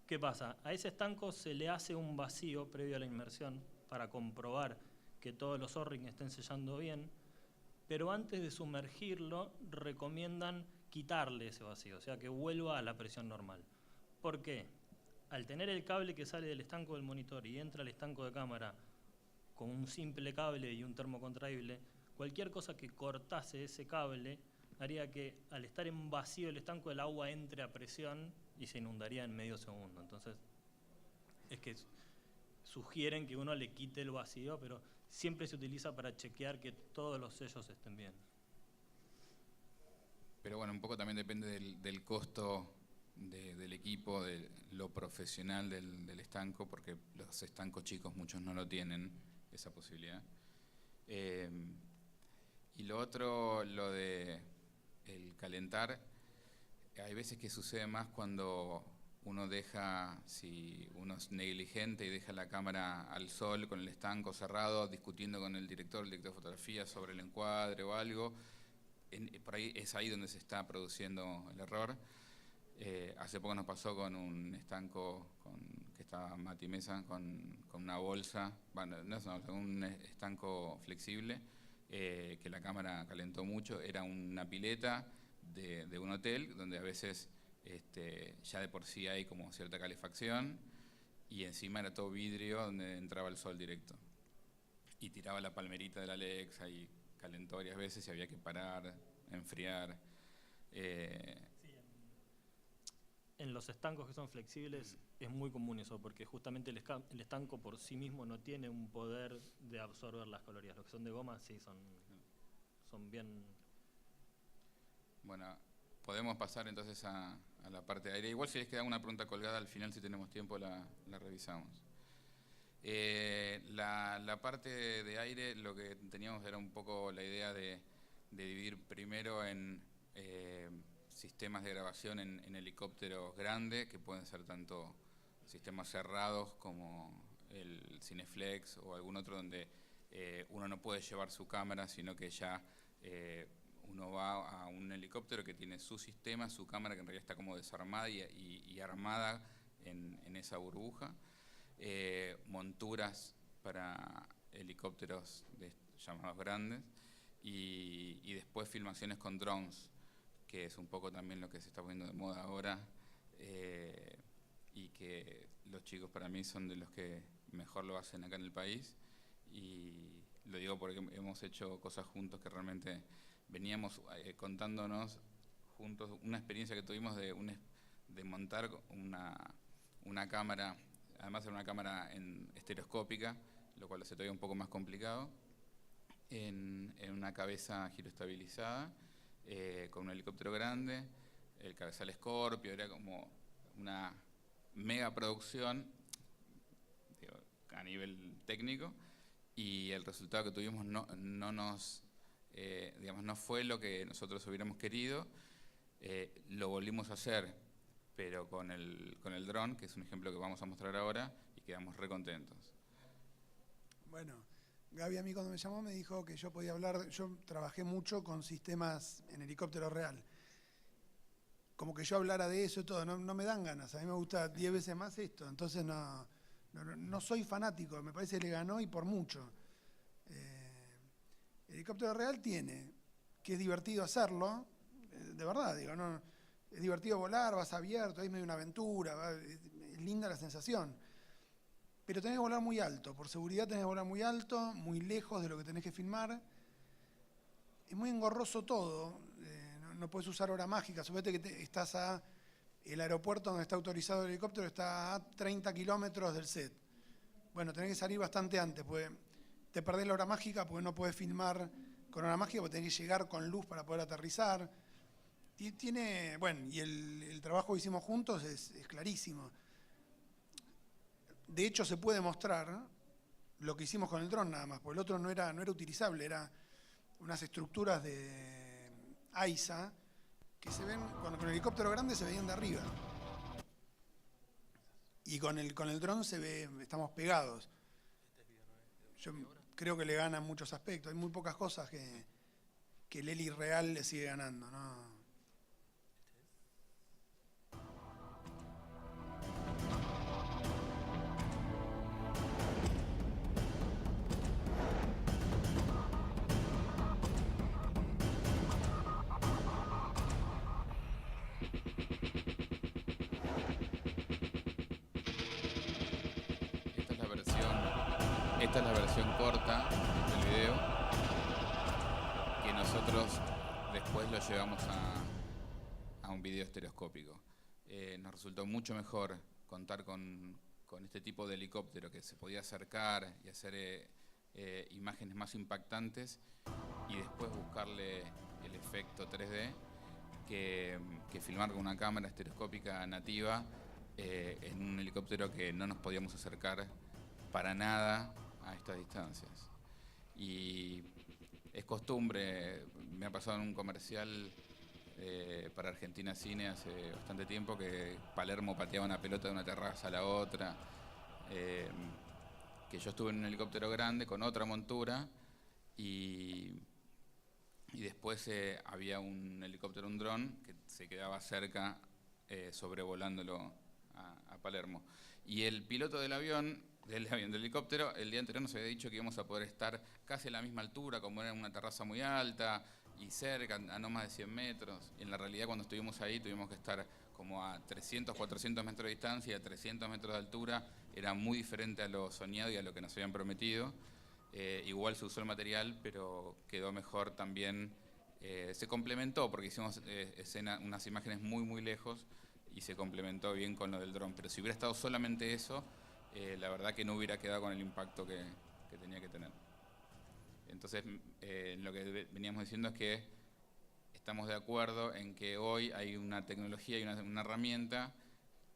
¿Qué pasa? A ese estanco se le hace un vacío previo a la inmersión para comprobar que todos los O-rings estén sellando bien, pero antes de sumergirlo recomiendan quitarle ese vacío, o sea que vuelva a la presión normal. ¿Por qué? Al tener el cable que sale del estanco del monitor y entra al estanco de cámara con un simple cable y un termocontraíble, cualquier cosa que cortase ese cable haría que al estar en vacío el estanco el agua entre a presión y se inundaría en medio segundo. Entonces es que sugieren que uno le quite el vacío, pero siempre se utiliza para chequear que todos los sellos estén bien. Pero bueno, un poco también depende del costo del equipo, de lo profesional del estanco, porque los estancos chicos muchos no lo tienen, esa posibilidad. Y lo otro, lo de el calentar, hay veces que sucede más cuando uno deja, si uno es negligente y deja la cámara al sol con el estanco cerrado, discutiendo con el director de fotografía sobre el encuadre o algo, por ahí es ahí donde se está produciendo el error. Hace poco nos pasó con un estanco que estaba Mati Mesa con una bolsa, bueno, no es una bolsa, un estanco flexible, que la cámara calentó mucho. Era una pileta de un hotel donde a veces ya de por sí hay como cierta calefacción y encima era todo vidrio donde entraba el sol directo. Y tiraba la palmerita de la Alexa y calentó varias veces y había que parar, enfriar. En los estancos que son flexibles es muy común eso, porque justamente el estanco por sí mismo no tiene un poder de absorber las calorías. Los que son de goma sí son bien... Bueno, podemos pasar entonces a la parte de aire. Igual si les queda una pregunta colgada al final, si tenemos tiempo, la revisamos. La parte de aire, lo que teníamos era un poco la idea de dividir primero en sistemas de grabación en helicópteros grandes, que pueden ser tanto sistemas cerrados como el Cineflex o algún otro donde uno no puede llevar su cámara, sino que ya uno va a un helicóptero que tiene su sistema, su cámara, que en realidad está como desarmada y armada en esa burbuja. Monturas para helicópteros llamados grandes y después filmaciones con drones, que es un poco también lo que se está poniendo de moda ahora, y que los chicos para mí son de los que mejor lo hacen acá en el país, y lo digo porque hemos hecho cosas juntos que realmente veníamos contándonos juntos una experiencia que tuvimos de montar una cámara. Además era una cámara estereoscópica, lo cual hace todavía un poco más complicado, en una cabeza giroestabilizada, con un helicóptero grande, el cabezal Scorpio, era como una mega producción a nivel técnico, y el resultado que tuvimos no fue lo que nosotros hubiéramos querido. Lo volvimos a hacer, pero con el dron, que es un ejemplo que vamos a mostrar ahora, y quedamos re contentos. Bueno, Gaby a mí cuando me llamó me dijo que yo podía hablar, yo trabajé mucho con sistemas en helicóptero real. Como que yo hablara de eso y todo, no me dan ganas, a mí me gusta 10 veces más esto, entonces no soy fanático, me parece que le ganó y por mucho. El helicóptero real tiene, que es divertido hacerlo, de verdad, digo, no... Es divertido volar, vas abierto, ahí medio una aventura, es linda la sensación. Pero tenés que volar muy alto, por seguridad tenés que volar muy alto, muy lejos de lo que tenés que filmar. Es muy engorroso todo, no podés usar hora mágica, suponete que estás el aeropuerto donde está autorizado el helicóptero está a 30 kilómetros del set. Bueno, tenés que salir bastante antes, porque te perdés la hora mágica porque no podés filmar con hora mágica, porque tenés que llegar con luz para poder aterrizar. Y el trabajo que hicimos juntos es clarísimo. De hecho, se puede mostrar lo que hicimos con el dron nada más, porque el otro no era utilizable, era unas estructuras de AISA que se ven, con el helicóptero grande se veían de arriba. Y con el dron se ve, estamos pegados. Yo creo que le gana en muchos aspectos. Hay muy pocas cosas que el heli real le sigue ganando, ¿no? Esta es la versión corta del video. nosotros después lo llevamos a un video estereoscópico. Nos resultó mucho mejor contar con este tipo de helicóptero que se podía acercar y hacer imágenes más impactantes y después buscarle el efecto 3D que filmar con una cámara estereoscópica nativa en un helicóptero que no nos podíamos acercar para nada a estas distancias. Y es costumbre, me ha pasado en un comercial para Argentina Cine hace bastante tiempo que Palermo pateaba una pelota de una terraza a la otra, que yo estuve en un helicóptero grande con otra montura y después había un helicóptero, un dron, que se quedaba cerca sobrevolándolo a Palermo. Y el piloto del helicóptero, el día anterior nos había dicho que íbamos a poder estar casi a la misma altura, como era una terraza muy alta y cerca, a no más de 100 metros. Y en la realidad cuando estuvimos ahí tuvimos que estar como a 300, 400 metros de distancia y a 300 metros de altura. Era muy diferente a lo soñado y a lo que nos habían prometido. Igual se usó el material, pero quedó mejor también. Se complementó porque hicimos unas imágenes muy, muy lejos y se complementó bien con lo del dron. Pero si hubiera estado solamente eso, la verdad que no hubiera quedado con el impacto que tenía que tener. Entonces, lo que veníamos diciendo es que estamos de acuerdo en que hoy hay una tecnología y una herramienta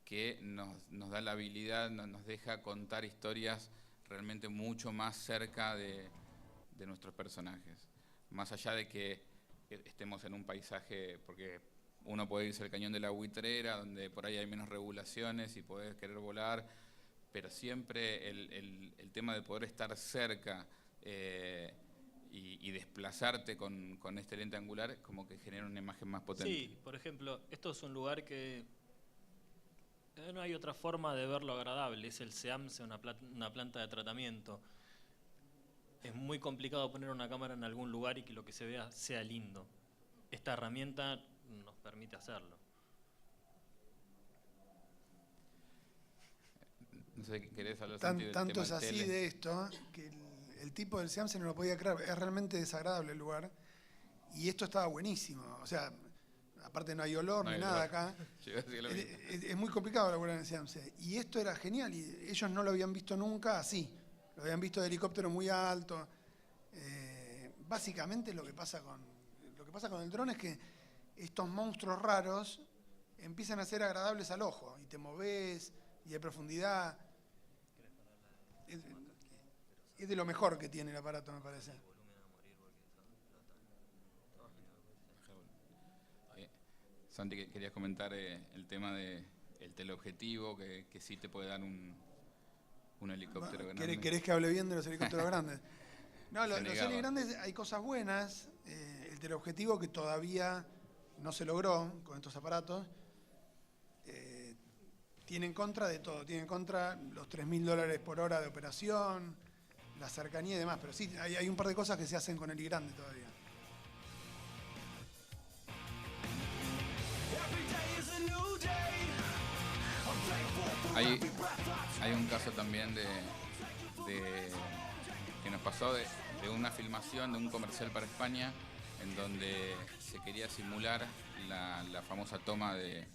que nos da la habilidad, nos deja contar historias realmente mucho más cerca de nuestros personajes. Más allá de que estemos en un paisaje, porque uno puede irse al Cañón de la Buitrera, donde por ahí hay menos regulaciones y podés querer volar, pero siempre el tema de poder estar cerca y desplazarte con este lente angular como que genera una imagen más potente. Sí, por ejemplo, esto es un lugar que no hay otra forma de verlo agradable, es el SEAMSE, una planta de tratamiento. Es muy complicado poner una cámara en algún lugar y que lo que se vea sea lindo. Esta herramienta nos permite hacerlo. No sé, ¿querés hablar del Tanto tema es del así tele? de esto que el tipo del SEAMSE no lo podía creer. Es realmente desagradable el lugar. Y esto estaba buenísimo. O sea, aparte no hay olor No ni hay nada olor. acá. Yo iba a decir lo mismo. Es muy complicado laburar en el SEAMSE. Y esto era genial. Y ellos no lo habían visto nunca así. Lo habían visto de helicóptero muy alto. Básicamente lo que pasa con el dron es que estos monstruos raros empiezan a ser agradables al ojo. Y te movés, y hay profundidad. Es de lo mejor que tiene el aparato, me parece. Santi, querías comentar el tema del teleobjetivo, que sí te puede dar un helicóptero grande. ¿Querés que hable bien de los helicópteros grandes? No, los negaba. helicópteros grandes hay cosas buenas. El teleobjetivo que todavía no se logró con estos aparatos. Tiene en contra de todo. Tiene en contra los $3.000 por hora de operación, la cercanía y demás. Pero sí, hay un par de cosas que se hacen con el grande todavía. Hay un caso también que nos pasó de una filmación de un comercial para España en donde se quería simular la famosa toma de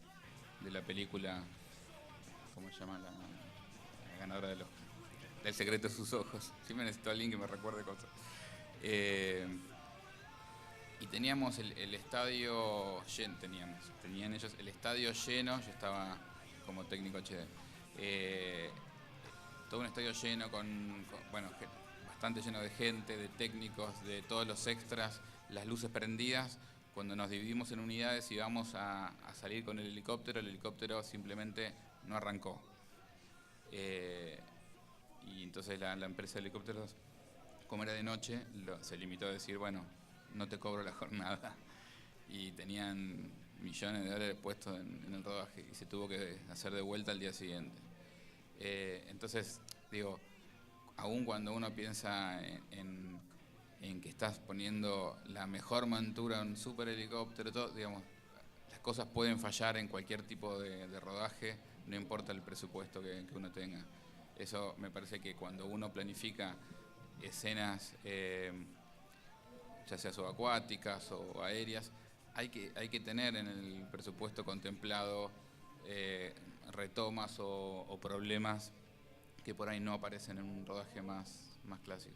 la película, ¿cómo se llama? La ganadora del secreto de sus ojos. Sí, me necesito a alguien que me recuerde cosas. Y teníamos el estadio lleno, tenían ellos el estadio lleno, yo estaba como técnico HD. Todo un estadio lleno bueno, bastante lleno de gente, de técnicos, de todos los extras, las luces prendidas. Cuando nos dividimos en unidades y íbamos a salir con el helicóptero simplemente no arrancó. Y entonces la empresa de helicópteros, como era de noche, se limitó a decir, bueno, no te cobro la jornada. Y tenían millones de dólares puestos en el rodaje y se tuvo que hacer de vuelta al día siguiente. Entonces, digo, aun cuando uno piensa en que estás poniendo la mejor montura en un super helicóptero, todo, digamos, las cosas pueden fallar en cualquier tipo de rodaje, no importa el presupuesto que uno tenga. Eso me parece que cuando uno planifica escenas ya sea subacuáticas o aéreas, hay que tener en el presupuesto contemplado retomas o problemas que por ahí no aparecen en un rodaje más clásico.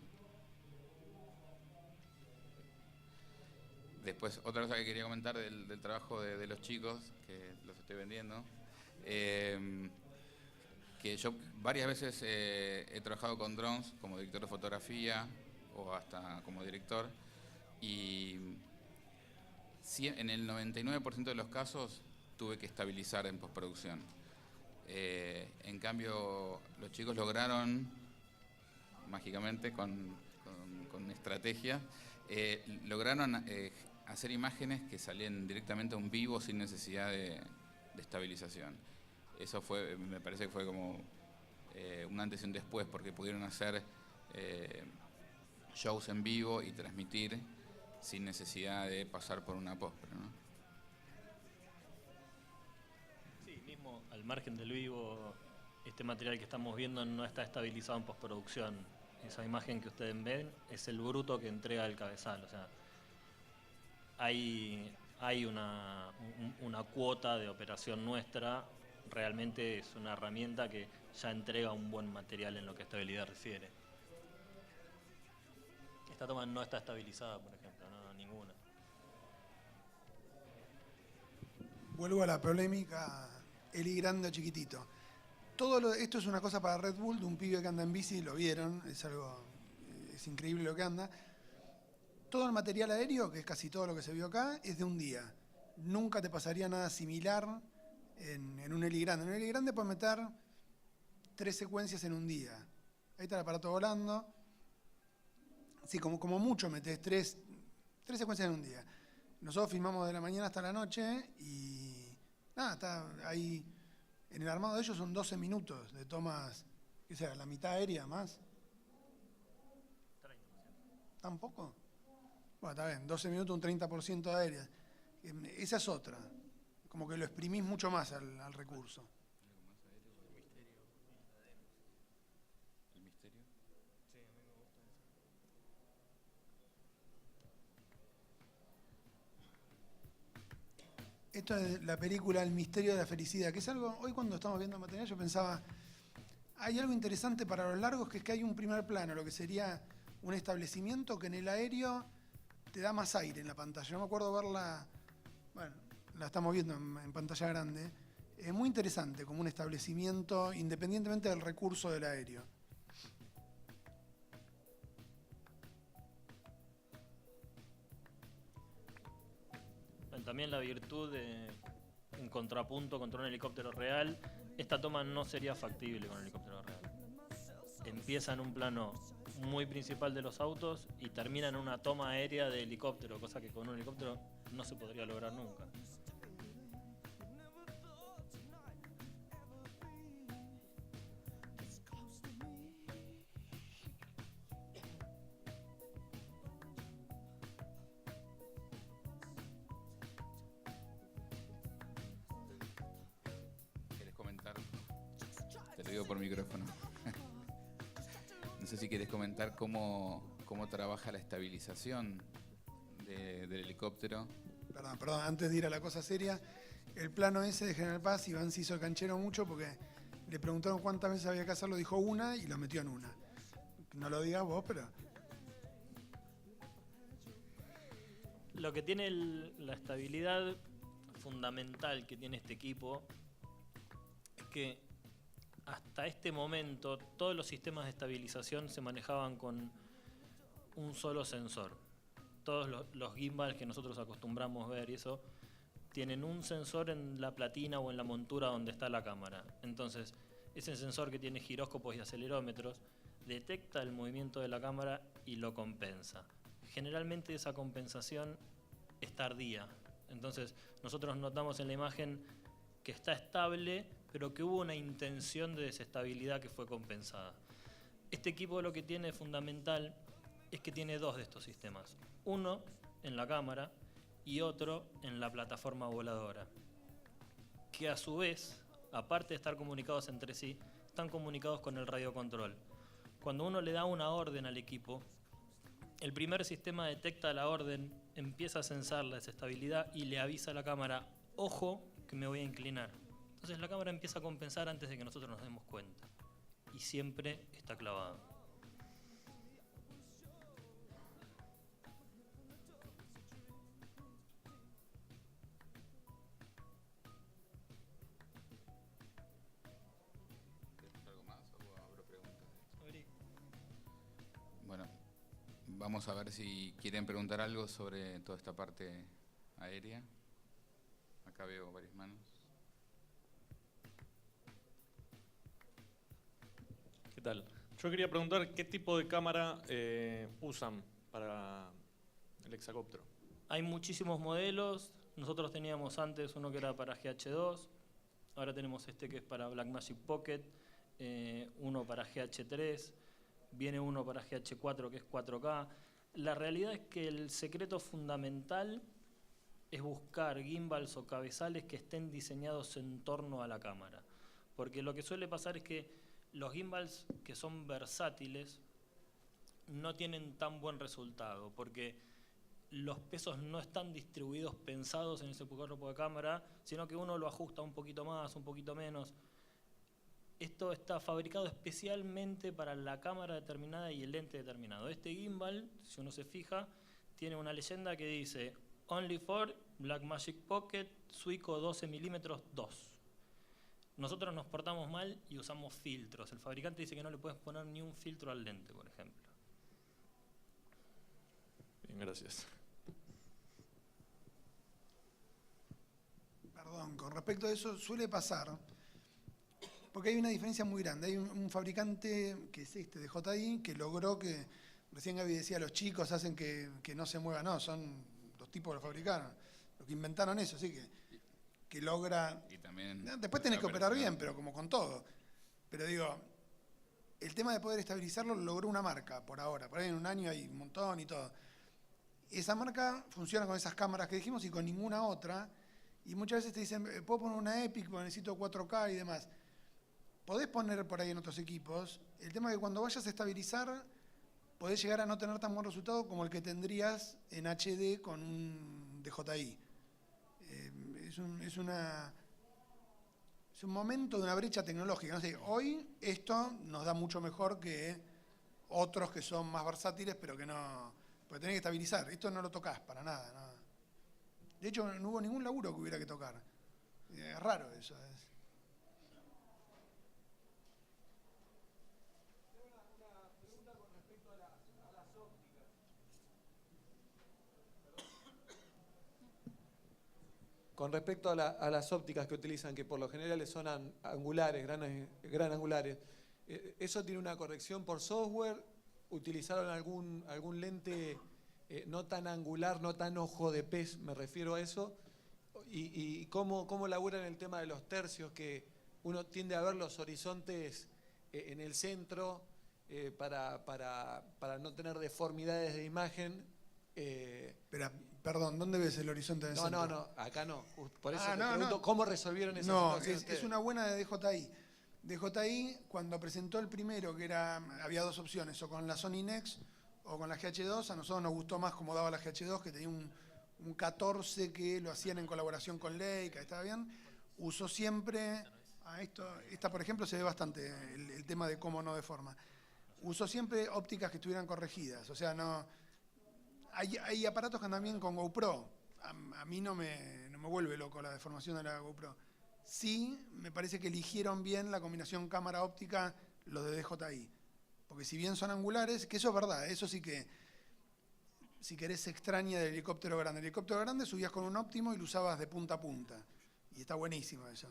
Después, otra cosa que quería comentar del trabajo de los chicos, que los estoy vendiendo, que yo varias veces he trabajado con drones como director de fotografía o hasta como director, y en el 99% de los casos tuve que estabilizar en postproducción. En cambio, los chicos lograron, mágicamente, con estrategia, lograron hacer imágenes que salían directamente a un vivo sin necesidad de estabilización. Eso me parece que fue como un antes y un después, porque pudieron hacer shows en vivo y transmitir sin necesidad de pasar por una post, ¿no? Sí, mismo al margen del vivo, este material que estamos viendo no está estabilizado en postproducción. Esa imagen que ustedes ven es el bruto que entrega el cabezal. O sea, hay una cuota de operación nuestra. Realmente es una herramienta que ya entrega un buen material en lo que a estabilidad refiere. Esta toma no está estabilizada, por ejemplo, no, ninguna. Vuelvo a la polémica, Eli grande o chiquitito. Esto es una cosa para Red Bull, de un pibe que anda en bici, lo vieron, es increíble lo que anda. Todo el material aéreo, que es casi todo lo que se vio acá, es de un día. Nunca te pasaría nada similar en un Eli grande. En un Eli grande puedes meter 3 secuencias en un día. Ahí está el aparato volando. Sí, como mucho metés 3 secuencias en un día. Nosotros filmamos de la mañana hasta la noche y nada, está ahí. En el armado de ellos son 12 minutos de tomas, ¿qué será? ¿La mitad aérea más? 30%. ¿Tampoco? Bueno, está bien, 12 minutos, un 30% aérea. Esa es otra. Como que lo exprimís mucho más al recurso. Esto es la película El misterio de la felicidad, que es algo, hoy cuando estamos viendo el material yo pensaba, hay algo interesante para los largos, que es que hay un primer plano, lo que sería un establecimiento que en el aéreo te da más aire en la pantalla. Yo me acuerdo verla, bueno, la estamos viendo en pantalla grande, es muy interesante como un establecimiento independientemente del recurso del aéreo. También la virtud en contrapunto contra un helicóptero real, esta toma no sería factible con un helicóptero real. Empieza en un plano muy principal de los autos y termina en una toma aérea de helicóptero, cosa que con un helicóptero no se podría lograr nunca. Te lo digo por micrófono. No sé si quieres comentar cómo trabaja la estabilización del helicóptero. Perdón, antes de ir a la cosa seria, el plano ese de General Paz, Iván se hizo el canchero mucho porque le preguntaron cuántas veces había que hacerlo, dijo una y lo metió en una. No lo digas vos, pero... Lo que tiene la estabilidad fundamental que tiene este equipo es que hasta este momento todos los sistemas de estabilización se manejaban con un solo sensor. Todos los gimbals que nosotros acostumbramos ver y eso tienen un sensor en la platina o en la montura donde está la cámara. Entonces, ese sensor que tiene giróscopos y acelerómetros detecta el movimiento de la cámara y lo compensa. Generalmente esa compensación es tardía. Entonces, nosotros notamos en la imagen que está estable, pero que hubo una intención de desestabilidad que fue compensada. Este equipo lo que tiene fundamental es que tiene dos de estos sistemas. Uno en la cámara y otro en la plataforma voladora, que a su vez, aparte de estar comunicados entre sí, están comunicados con el radiocontrol. Cuando uno le da una orden al equipo, el primer sistema detecta la orden, empieza a censar la desestabilidad y le avisa a la cámara, ojo, que me voy a inclinar. Entonces la cámara empieza a compensar antes de que nosotros nos demos cuenta. Y siempre está clavado. ¿Algo más o abro preguntas? Bueno, vamos a ver si quieren preguntar algo sobre toda esta parte aérea. Acá veo varias manos. ¿Qué tal? Yo quería preguntar qué tipo de cámara usan para el hexacóptero. Hay muchísimos modelos. Nosotros teníamos antes uno que era para GH2. Ahora tenemos este que es para Blackmagic Pocket. Uno para GH3. Viene uno para GH4 que es 4K. La realidad es que el secreto fundamental es buscar gimbals o cabezales que estén diseñados en torno a la cámara. Porque lo que suele pasar es que los gimbals que son versátiles no tienen tan buen resultado, porque los pesos no están distribuidos pensados en ese cuerpo de cámara, sino que uno lo ajusta un poquito más, un poquito menos. Esto está fabricado especialmente para la cámara determinada y el lente determinado. Este gimbal, si uno se fija, tiene una leyenda que dice Only for Blackmagic Pocket Suico 12 mm 2. Nosotros nos portamos mal y usamos filtros. El fabricante dice que no le puedes poner ni un filtro al lente, por ejemplo. Bien, gracias. Perdón, con respecto a eso suele pasar, porque hay una diferencia muy grande. Hay un fabricante, que es este, de JI, que logró que, recién Gaby decía, los chicos hacen que no se mueva. No, son los tipos que lo fabricaron, los que inventaron eso, así que logra... Y también después tenés que operar bien, pero como con todo. Pero digo, el tema de poder estabilizarlo lo logró una marca por ahora. Por ahí en un año hay un montón y todo. Esa marca funciona con esas cámaras que dijimos y con ninguna otra. Y muchas veces te dicen, puedo poner una Epic, porque necesito 4K y demás. Podés poner por ahí en otros equipos. El tema es que cuando vayas a estabilizar, podés llegar a no tener tan buen resultado como el que tendrías en HD con un DJI. Es un momento de una brecha tecnológica. No sé, hoy esto nos da mucho mejor que otros que son más versátiles, pero que no... Porque tenés que estabilizar. Esto no lo tocas para nada, nada. De hecho, no hubo ningún laburo que hubiera que tocar. Es raro eso. Con respecto a las ópticas que utilizan, que por lo general son angulares, gran angulares, ¿eso tiene una corrección por software? ¿Utilizaron algún lente no tan angular, no tan ojo de pez, me refiero a eso? ¿Y cómo laburan el tema de los tercios, que uno tiende a ver los horizontes en el centro para no tener deformidades de imagen? Espera, perdón, ¿dónde ves el horizonte del centro? No, acá no. Por eso te pregunto, ¿cómo resolvieron esa situación? Es una buena de DJI. DJI, cuando presentó el primero, que había dos opciones, o con la Sony Nex o con la GH2, a nosotros nos gustó más cómo daba la GH2, que tenía un 14 que lo hacían en colaboración con Leica, estaba bien. Usó siempre, esta por ejemplo se ve bastante el tema de cómo no deforma. Usó siempre ópticas que estuvieran corregidas, o sea, no... Hay aparatos que andan bien con GoPro. A mí no me vuelve loco la deformación de la GoPro. Sí, me parece que eligieron bien la combinación cámara óptica los de DJI. Porque si bien son angulares, que eso es verdad, eso sí que, si querés, se extraña del helicóptero grande. El helicóptero grande subías con un óptimo y lo usabas de punta a punta. Y está buenísimo eso.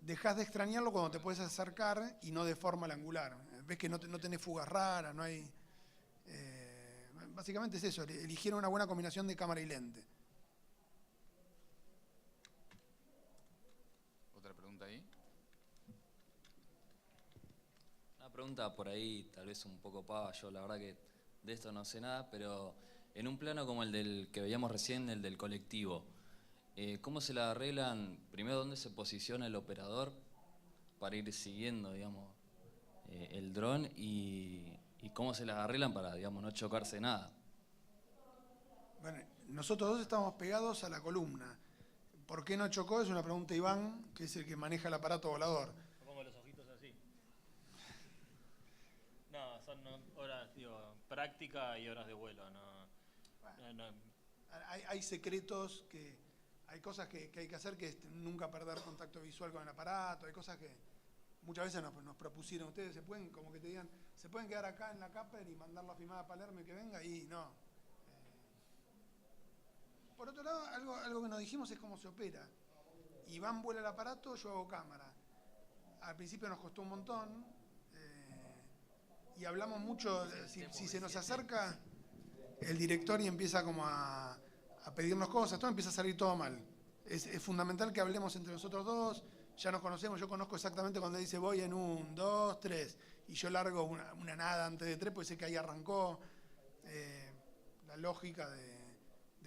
Dejás de extrañarlo cuando te puedes acercar y no deforma el angular. Ves que no tenés fugas raras, no hay... básicamente es eso, eligieron una buena combinación de cámara y lente. ¿Otra pregunta ahí? Una pregunta por ahí, tal vez un poco pava, yo la verdad que de esto no sé nada, pero en un plano como el del que veíamos recién, el del colectivo, ¿cómo se la arreglan? Primero, ¿dónde se posiciona el operador para ir siguiendo, digamos, el dron? Y ¿Y cómo se las arreglan para, digamos, no chocarse nada? Bueno, nosotros dos estamos pegados a la columna. ¿Por qué no chocó? Es una pregunta de Iván, que es el que maneja el aparato volador. Pongo los ojitos así. No, son horas, digo, práctica y horas de vuelo, no. Hay secretos, hay cosas que hay que hacer, que es nunca perder contacto visual con el aparato, hay cosas que muchas veces nos propusieron ustedes, como que te digan, se pueden quedar acá en la Capper y mandar la filmada a Palermo y que venga, y no. Por otro lado, algo que nos dijimos es cómo se opera. Iván vuela el aparato, yo hago cámara. Al principio nos costó un montón, y hablamos mucho, si se nos acerca el director y empieza como a pedirnos cosas, todo empieza a salir todo mal. Es fundamental que hablemos entre nosotros dos, ya nos conocemos, yo conozco exactamente cuando dice voy en 1, 2, 3, y yo largo una nada antes de 3, porque sé que ahí arrancó la lógica de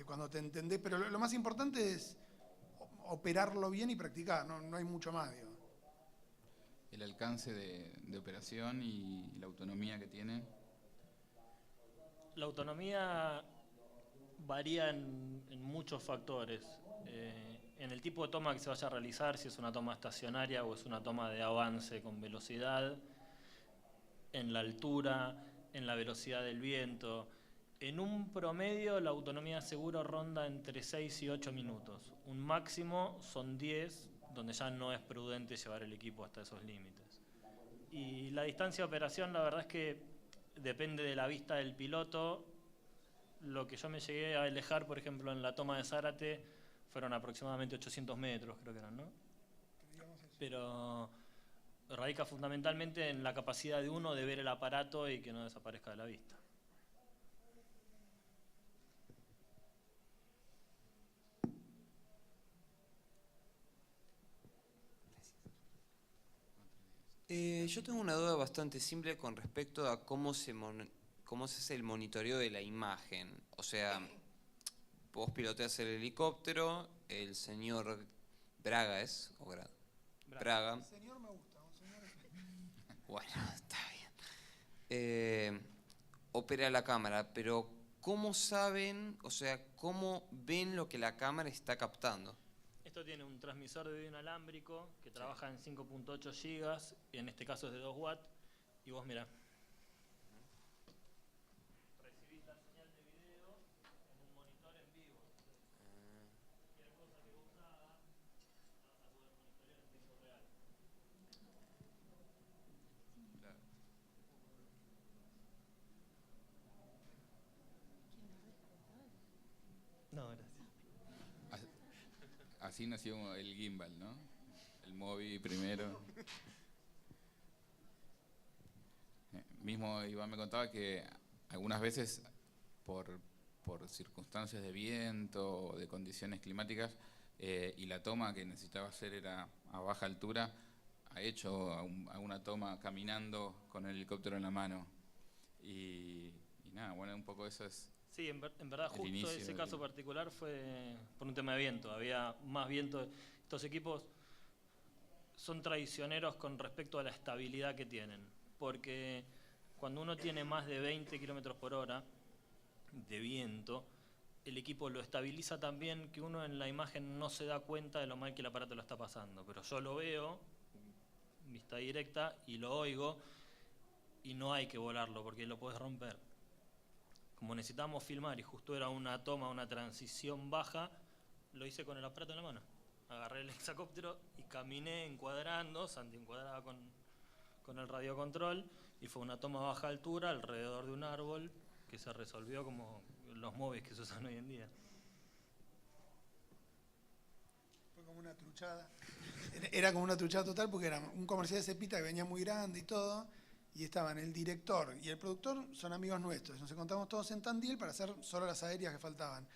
cuando te entendés, pero lo más importante es operarlo bien y practicar, no hay mucho más, digo. El alcance de operación y la autonomía que tiene. La autonomía varía en muchos factores. En el tipo de toma que se vaya a realizar, si es una toma estacionaria o es una toma de avance con velocidad, en la altura, en la velocidad del viento. En un promedio la autonomía seguro ronda entre 6 y 8 minutos. Un máximo son 10, donde ya no es prudente llevar el equipo hasta esos límites. Y la distancia de operación, la verdad es que depende de la vista del piloto. Lo que yo me llegué a alejar, por ejemplo, en la toma de Zárate, fueron aproximadamente 800 metros, creo que eran, ¿no? Pero radica fundamentalmente en la capacidad de uno de ver el aparato y que no desaparezca de la vista. Yo tengo una duda bastante simple con respecto a cómo se hace el monitoreo de la imagen. O sea, vos piloteas el helicóptero, el señor Braga es, o Braga. El señor me gusta, un señor. Bueno, está bien. Opera la cámara, pero ¿cómo saben, o sea, cómo ven lo que la cámara está captando? Esto tiene un transmisor de video inalámbrico que trabaja en 5.8 GB, en este caso es de 2 watts, y vos mirá. Recibís la señal de video en un monitor en vivo. Cualquier cosa que vos hagas, la vas a poder monitorear en tiempo real. No, gracias. Así nació el gimbal, ¿no? El móvil primero. Mismo Iván me contaba que algunas veces por circunstancias de viento o de condiciones climáticas y la toma que necesitaba hacer era a baja altura, ha hecho alguna toma caminando con el helicóptero en la mano. Y nada, bueno, un poco eso es... Sí, en verdad justo ese caso particular fue por un tema de viento, había más viento. Estos equipos son traicioneros con respecto a la estabilidad que tienen, porque cuando uno tiene más de 20 km por hora de viento, el equipo lo estabiliza tan bien que uno en la imagen no se da cuenta de lo mal que el aparato lo está pasando, pero yo lo veo, vista directa, y lo oigo, y no hay que volarlo porque lo puedes romper. Como necesitábamos filmar y justo era una toma, una transición baja, lo hice con el aparato en la mano. Agarré el hexacóptero y caminé encuadrando, Santi encuadraba con el radiocontrol, y fue una toma a baja altura alrededor de un árbol que se resolvió como los móviles que se usan hoy en día. Fue como una truchada. Era como una truchada total porque era un comercial de Cepita que venía muy grande y todo. Y estaban el director y el productor, son amigos nuestros. Nos encontramos todos en Tandil para hacer solo las aéreas que faltaban.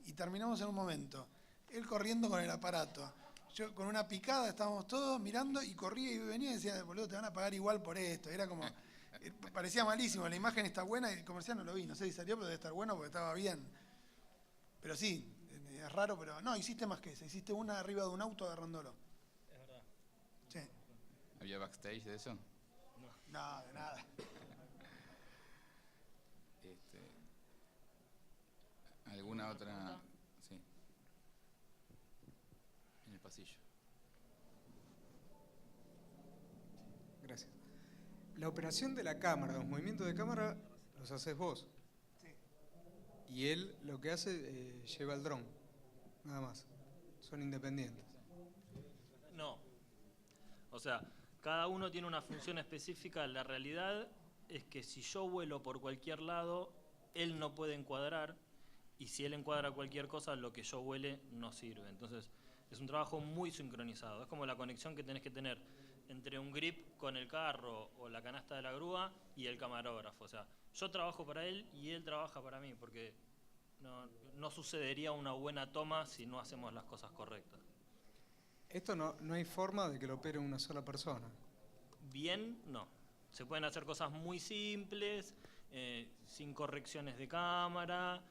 Y terminamos en un momento. Él corriendo con el aparato. Yo con una picada estábamos todos mirando y corría y venía y decía, boludo, te van a pagar igual por esto. Era como, parecía malísimo. La imagen está buena y el comercial no lo vi. No sé si salió, pero debe estar bueno porque estaba bien. Pero sí, es raro, pero no, hiciste más que eso. Hiciste una arriba de un auto agarrándolo. Es verdad. Sí. ¿Había backstage de eso? No, de nada. ¿Alguna otra? Sí. En el pasillo. Gracias. La operación de la cámara, los movimientos de cámara, los haces vos. Sí. Y él lo que hace, lleva el dron, nada más. Son independientes. No. O sea, cada uno tiene una función específica. La realidad es que si yo vuelo por cualquier lado, él no puede encuadrar. Y si él encuadra cualquier cosa, lo que yo vuele no sirve. Entonces, es un trabajo muy sincronizado. Es como la conexión que tenés que tener entre un grip con el carro o la canasta de la grúa y el camarógrafo. O sea, yo trabajo para él y él trabaja para mí, porque no sucedería una buena toma si no hacemos las cosas correctas. Esto no hay forma de que lo opere una sola persona. Bien, no. Se pueden hacer cosas muy simples, sin correcciones de cámara,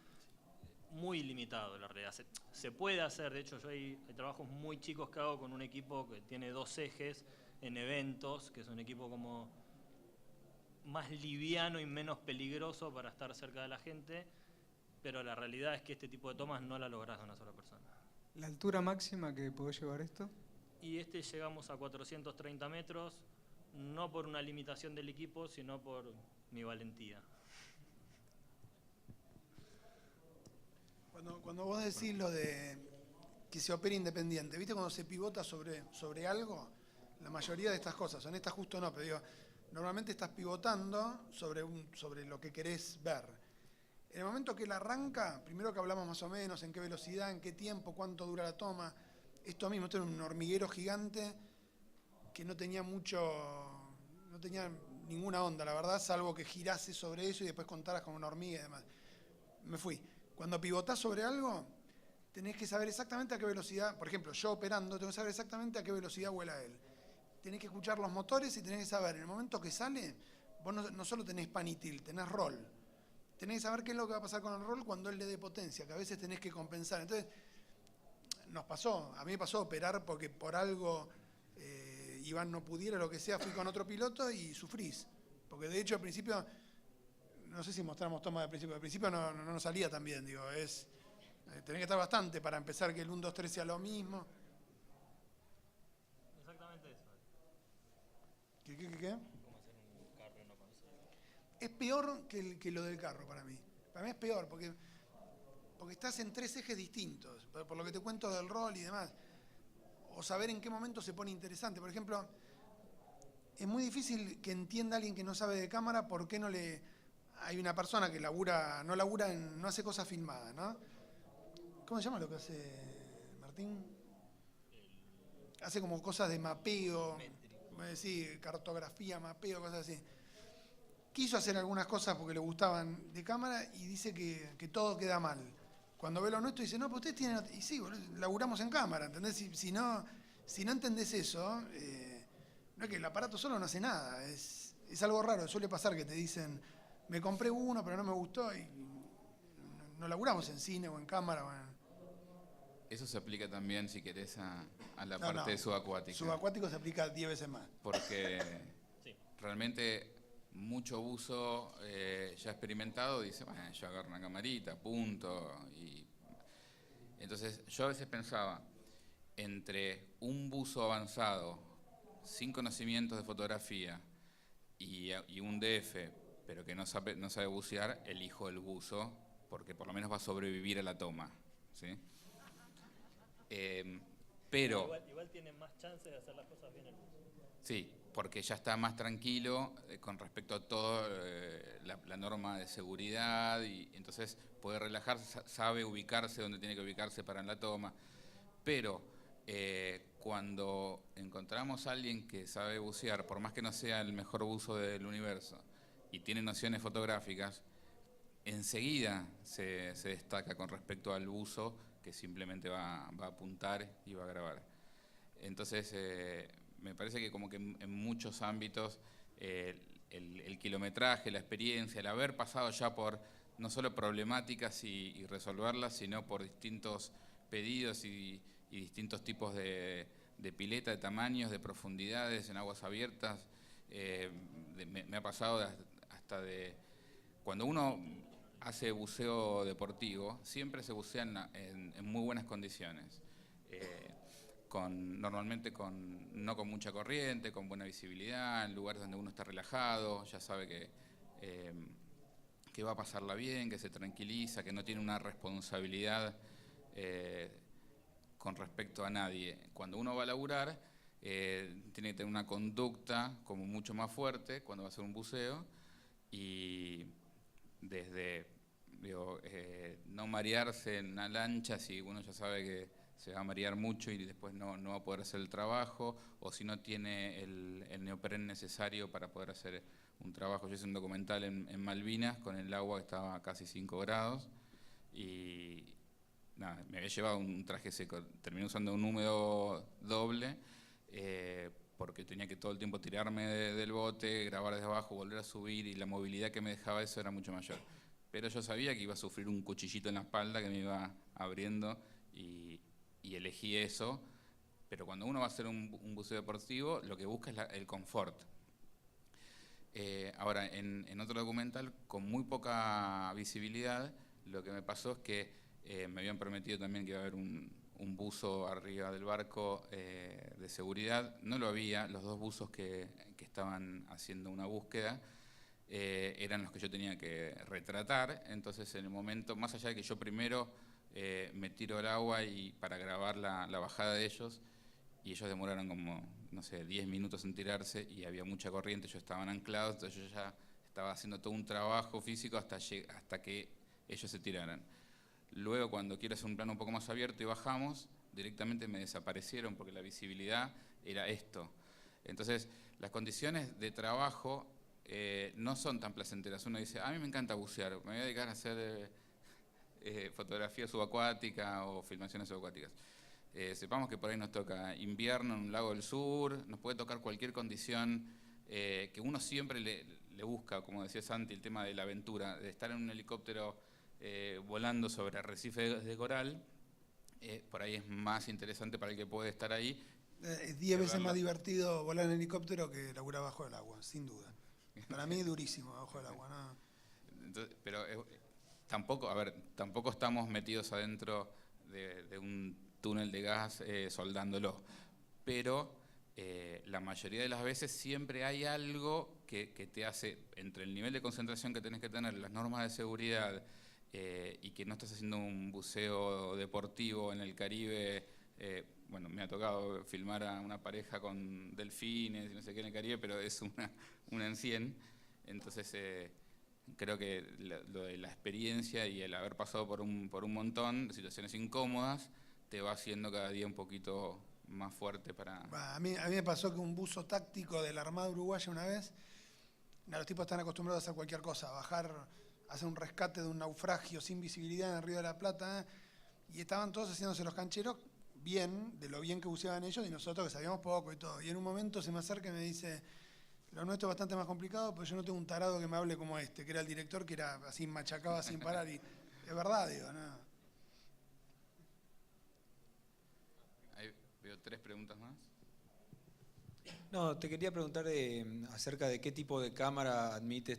muy limitado la realidad. Se puede hacer, de hecho yo hay trabajos muy chicos que hago con un equipo que tiene 2 ejes en eventos, que es un equipo como más liviano y menos peligroso para estar cerca de la gente, pero la realidad es que este tipo de tomas no la lográs de una sola persona. ¿La altura máxima que podés llevar esto? Y llegamos a 430 metros, no por una limitación del equipo, sino por mi valentía. Cuando vos decís lo de que se opera independiente, ¿viste cuando se pivota sobre algo? La mayoría de estas cosas, en esta justo no, pero digo, normalmente estás pivotando sobre lo que querés ver. En el momento que él arranca, primero que hablamos más o menos en qué velocidad, en qué tiempo, cuánto dura la toma, esto mismo, esto era un hormiguero gigante que no tenía ninguna onda, la verdad, salvo que girase sobre eso y después contaras con una hormiga y demás. Me fui. Cuando pivotás sobre algo, tenés que saber exactamente a qué velocidad, por ejemplo, yo operando, tengo que saber exactamente a qué velocidad vuela él. Tenés que escuchar los motores y tenés que saber, en el momento que sale, vos no solo tenés pan y tilt, tenés roll. Tenés que saber qué es lo que va a pasar con el roll cuando él le dé potencia, que a veces tenés que compensar. Entonces, a mí me pasó operar porque por algo Iván no pudiera, lo que sea, fui con otro piloto y sufrís. Porque de hecho al principio, no sé si mostramos tomas de principio no nos salía tan bien, digo, tenés que estar bastante para empezar que el 1, 2, 3 sea lo mismo. Exactamente eso. ¿Qué? ¿Cómo hacer un carro y no conocer? Es peor que lo del carro para mí. Para mí es peor porque estás en 3 ejes distintos, por lo que te cuento del rol y demás. O saber en qué momento se pone interesante. Por ejemplo, es muy difícil que entienda alguien que no sabe de cámara por qué hay una persona que no hace cosas filmadas, ¿no? ¿Cómo se llama lo que hace Martín? Hace como cosas de mapeo, cartografía, mapeo, cosas así. Quiso hacer algunas cosas porque le gustaban de cámara y dice que todo queda mal. Cuando ve lo nuestro dice, no, pues ustedes tienen... Y sí, laburamos en cámara, ¿entendés? Si no entendés eso, no es que el aparato solo no hace nada. Es algo raro, suele pasar que te dicen, me compré uno pero no me gustó y no laburamos en cine o en cámara. Eso se aplica también, si querés, a la parte subacuática. Subacuático se aplica 10 veces más. Porque sí. Realmente mucho buzo ya experimentado dice, bueno, yo agarro una camarita, punto. Y entonces yo a veces pensaba, entre un buzo avanzado, sin conocimientos de fotografía, y un DF, pero que no sabe bucear, elijo el buzo, porque por lo menos va a sobrevivir a la toma, ¿sí? Pero igual tiene más chances de hacer las cosas bien el buzo. Sí, porque ya está más tranquilo con respecto a todo la norma de seguridad y entonces puede relajarse, sabe ubicarse donde tiene que ubicarse para en la toma. Pero cuando encontramos a alguien que sabe bucear, por más que no sea el mejor buzo del universo y tiene nociones fotográficas, enseguida se destaca con respecto al buzo que simplemente va a apuntar y va a grabar. Entonces, me parece que como que en muchos ámbitos el kilometraje, la experiencia, el haber pasado ya por no solo problemáticas y resolverlas, sino por distintos pedidos y distintos tipos de pileta, de tamaños, de profundidades en aguas abiertas. Me ha pasado hasta de... Cuando uno hace buceo deportivo, siempre se bucea en muy buenas condiciones. Normalmente no con mucha corriente, con buena visibilidad, en lugares donde uno está relajado, ya sabe que va a pasarla bien, que se tranquiliza, que no tiene una responsabilidad con respecto a nadie. Cuando uno va a laburar, tiene que tener una conducta como mucho más fuerte cuando va a hacer un buceo, y desde no marearse en una lancha si uno ya sabe que se va a marear mucho y después no va a poder hacer el trabajo, o si no tiene el neopren necesario para poder hacer un trabajo. Yo hice un documental en Malvinas con el agua que estaba a casi 5 grados y nada, me había llevado un traje seco, terminé usando un húmedo doble porque tenía que todo el tiempo tirarme del bote, grabar desde abajo, volver a subir, y la movilidad que me dejaba eso era mucho mayor. Pero yo sabía que iba a sufrir un cuchillito en la espalda que me iba abriendo y elegí eso. Pero cuando uno va a hacer un buceo deportivo, lo que busca es el confort. Ahora, en otro documental, con muy poca visibilidad, lo que me pasó es que me habían prometido también que iba a haber un buzo arriba del barco de seguridad. No lo había. Los 2 buzos que estaban haciendo una búsqueda eran los que yo tenía que retratar. Entonces, en el momento, más allá de que yo primero me tiro al agua y para grabar la bajada de ellos, y ellos demoraron como, no sé, 10 minutos en tirarse y había mucha corriente, ellos estaban anclados, entonces yo ya estaba haciendo todo un trabajo físico hasta que ellos se tiraran. Luego, cuando quiero hacer un plano un poco más abierto y bajamos, directamente me desaparecieron porque la visibilidad era esto. Entonces, las condiciones de trabajo no son tan placenteras. Uno dice, a mí me encanta bucear, me voy a dedicar a hacer fotografía subacuática o filmaciones subacuáticas. Sepamos que por ahí nos toca invierno en un lago del sur, nos puede tocar cualquier condición que uno siempre le busca, como decía Santi, el tema de la aventura, de estar en un helicóptero volando sobre arrecifes de coral. Por ahí es más interesante para el que puede estar ahí. Es 10 veces más divertido volar en helicóptero que laburar bajo el agua, sin duda. Para mí es durísimo bajo el agua, ¿no? Entonces, pero tampoco estamos metidos adentro de un túnel de gas soldándolo, pero la mayoría de las veces siempre hay algo que te hace, entre el nivel de concentración que tenés que tener, las normas de seguridad, y que no estás haciendo un buceo deportivo en el Caribe. Bueno, me ha tocado filmar a una pareja con delfines y no sé qué en el Caribe, pero es una en 100. Entonces, creo que lo de la experiencia y el haber pasado por un montón de situaciones incómodas te va haciendo cada día un poquito más fuerte para... A mí me pasó que un buzo táctico de la Armada Uruguaya una vez, los tipos están acostumbrados a hacer cualquier cosa, bajar, hacer un rescate de un naufragio sin visibilidad en el Río de la Plata, y estaban todos haciéndose los cancheros bien, de lo bien que buceaban ellos, y nosotros que sabíamos poco y todo. Y en un momento se me acerca y me dice, lo nuestro es bastante más complicado, porque yo no tengo un tarado que me hable como este, que era el director, que era así, machacaba sin parar, y es verdad, digo, no. Ahí veo 3 preguntas más. No, te quería preguntar acerca de qué tipo de cámara admite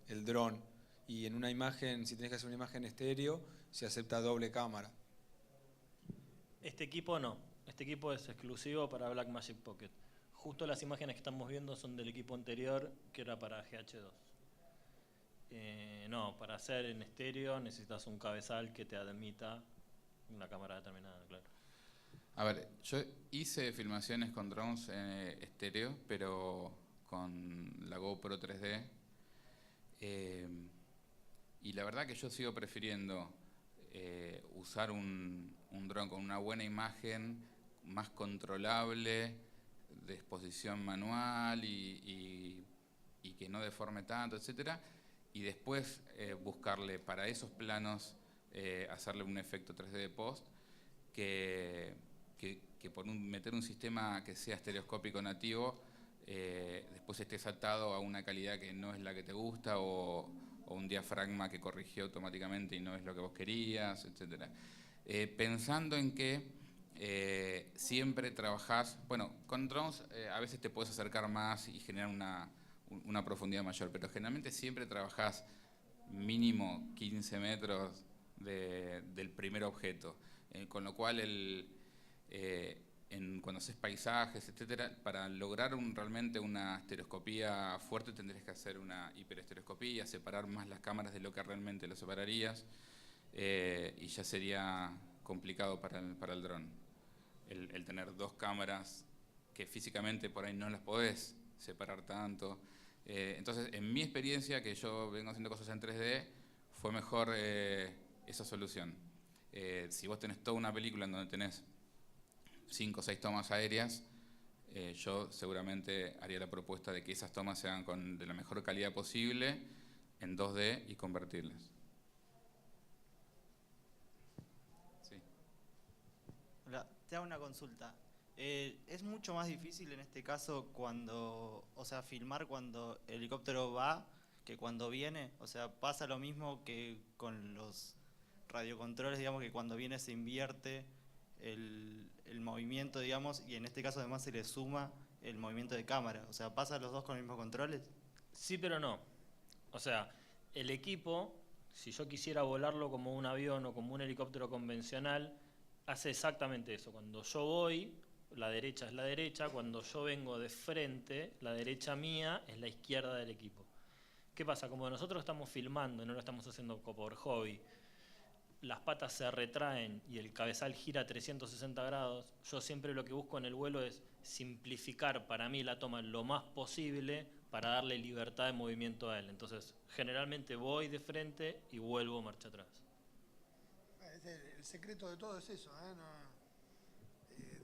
el dron. Y en una imagen, si tenés que hacer una imagen estéreo, se acepta doble cámara. Este equipo no. Este equipo es exclusivo para Blackmagic Pocket. Justo las imágenes que estamos viendo son del equipo anterior, que era para GH2. No, para hacer en estéreo necesitas un cabezal que te admita una cámara determinada, claro. A ver, yo hice filmaciones con drones estéreo, pero con la GoPro 3D. Y la verdad que yo sigo prefiriendo usar un dron con una buena imagen, más controlable, de exposición manual y que no deforme tanto, etcétera, y después buscarle para esos planos hacerle un efecto 3D de post que por meter un sistema que sea estereoscópico nativo después estés atado a una calidad que no es la que te gusta o un diafragma que corrigió automáticamente y no es lo que vos querías, etcétera. Pensando en que siempre trabajás, bueno, con drones a veces te puedes acercar más y generar una profundidad mayor, pero generalmente siempre trabajás mínimo 15 metros del primer objeto. Con lo cual, cuando haces paisajes, etcétera, para lograr realmente una estereoscopía fuerte tendrías que hacer una hiperestereoscopía, separar más las cámaras de lo que realmente lo separarías, y ya sería complicado para el dron. El tener dos cámaras que físicamente por ahí no las podés separar tanto. Entonces, en mi experiencia, que yo vengo haciendo cosas en 3D, fue mejor esa solución. Si vos tenés toda una película en donde tenés 5 o 6 tomas aéreas, yo seguramente haría la propuesta de que esas tomas se hagan de la mejor calidad posible en 2D y convertirlas. Sí. Hola, te hago una consulta. ¿Es mucho más difícil en este caso filmar cuando el helicóptero va que cuando viene? O sea, ¿pasa lo mismo que con los radiocontroles, digamos, que cuando viene se invierte el movimiento, digamos, y en este caso además se le suma el movimiento de cámara? O sea, ¿pasa los dos con los mismos controles? Sí, pero no. O sea, el equipo, si yo quisiera volarlo como un avión o como un helicóptero convencional, hace exactamente eso. Cuando yo voy, la derecha es la derecha, cuando yo vengo de frente, la derecha mía es la izquierda del equipo. ¿Qué pasa? Como nosotros estamos filmando, no lo estamos haciendo por hobby, las patas se retraen y el cabezal gira 360 grados, yo siempre lo que busco en el vuelo es simplificar para mí la toma lo más posible para darle libertad de movimiento a él. Entonces, generalmente voy de frente y vuelvo marcha atrás. El secreto de todo es eso,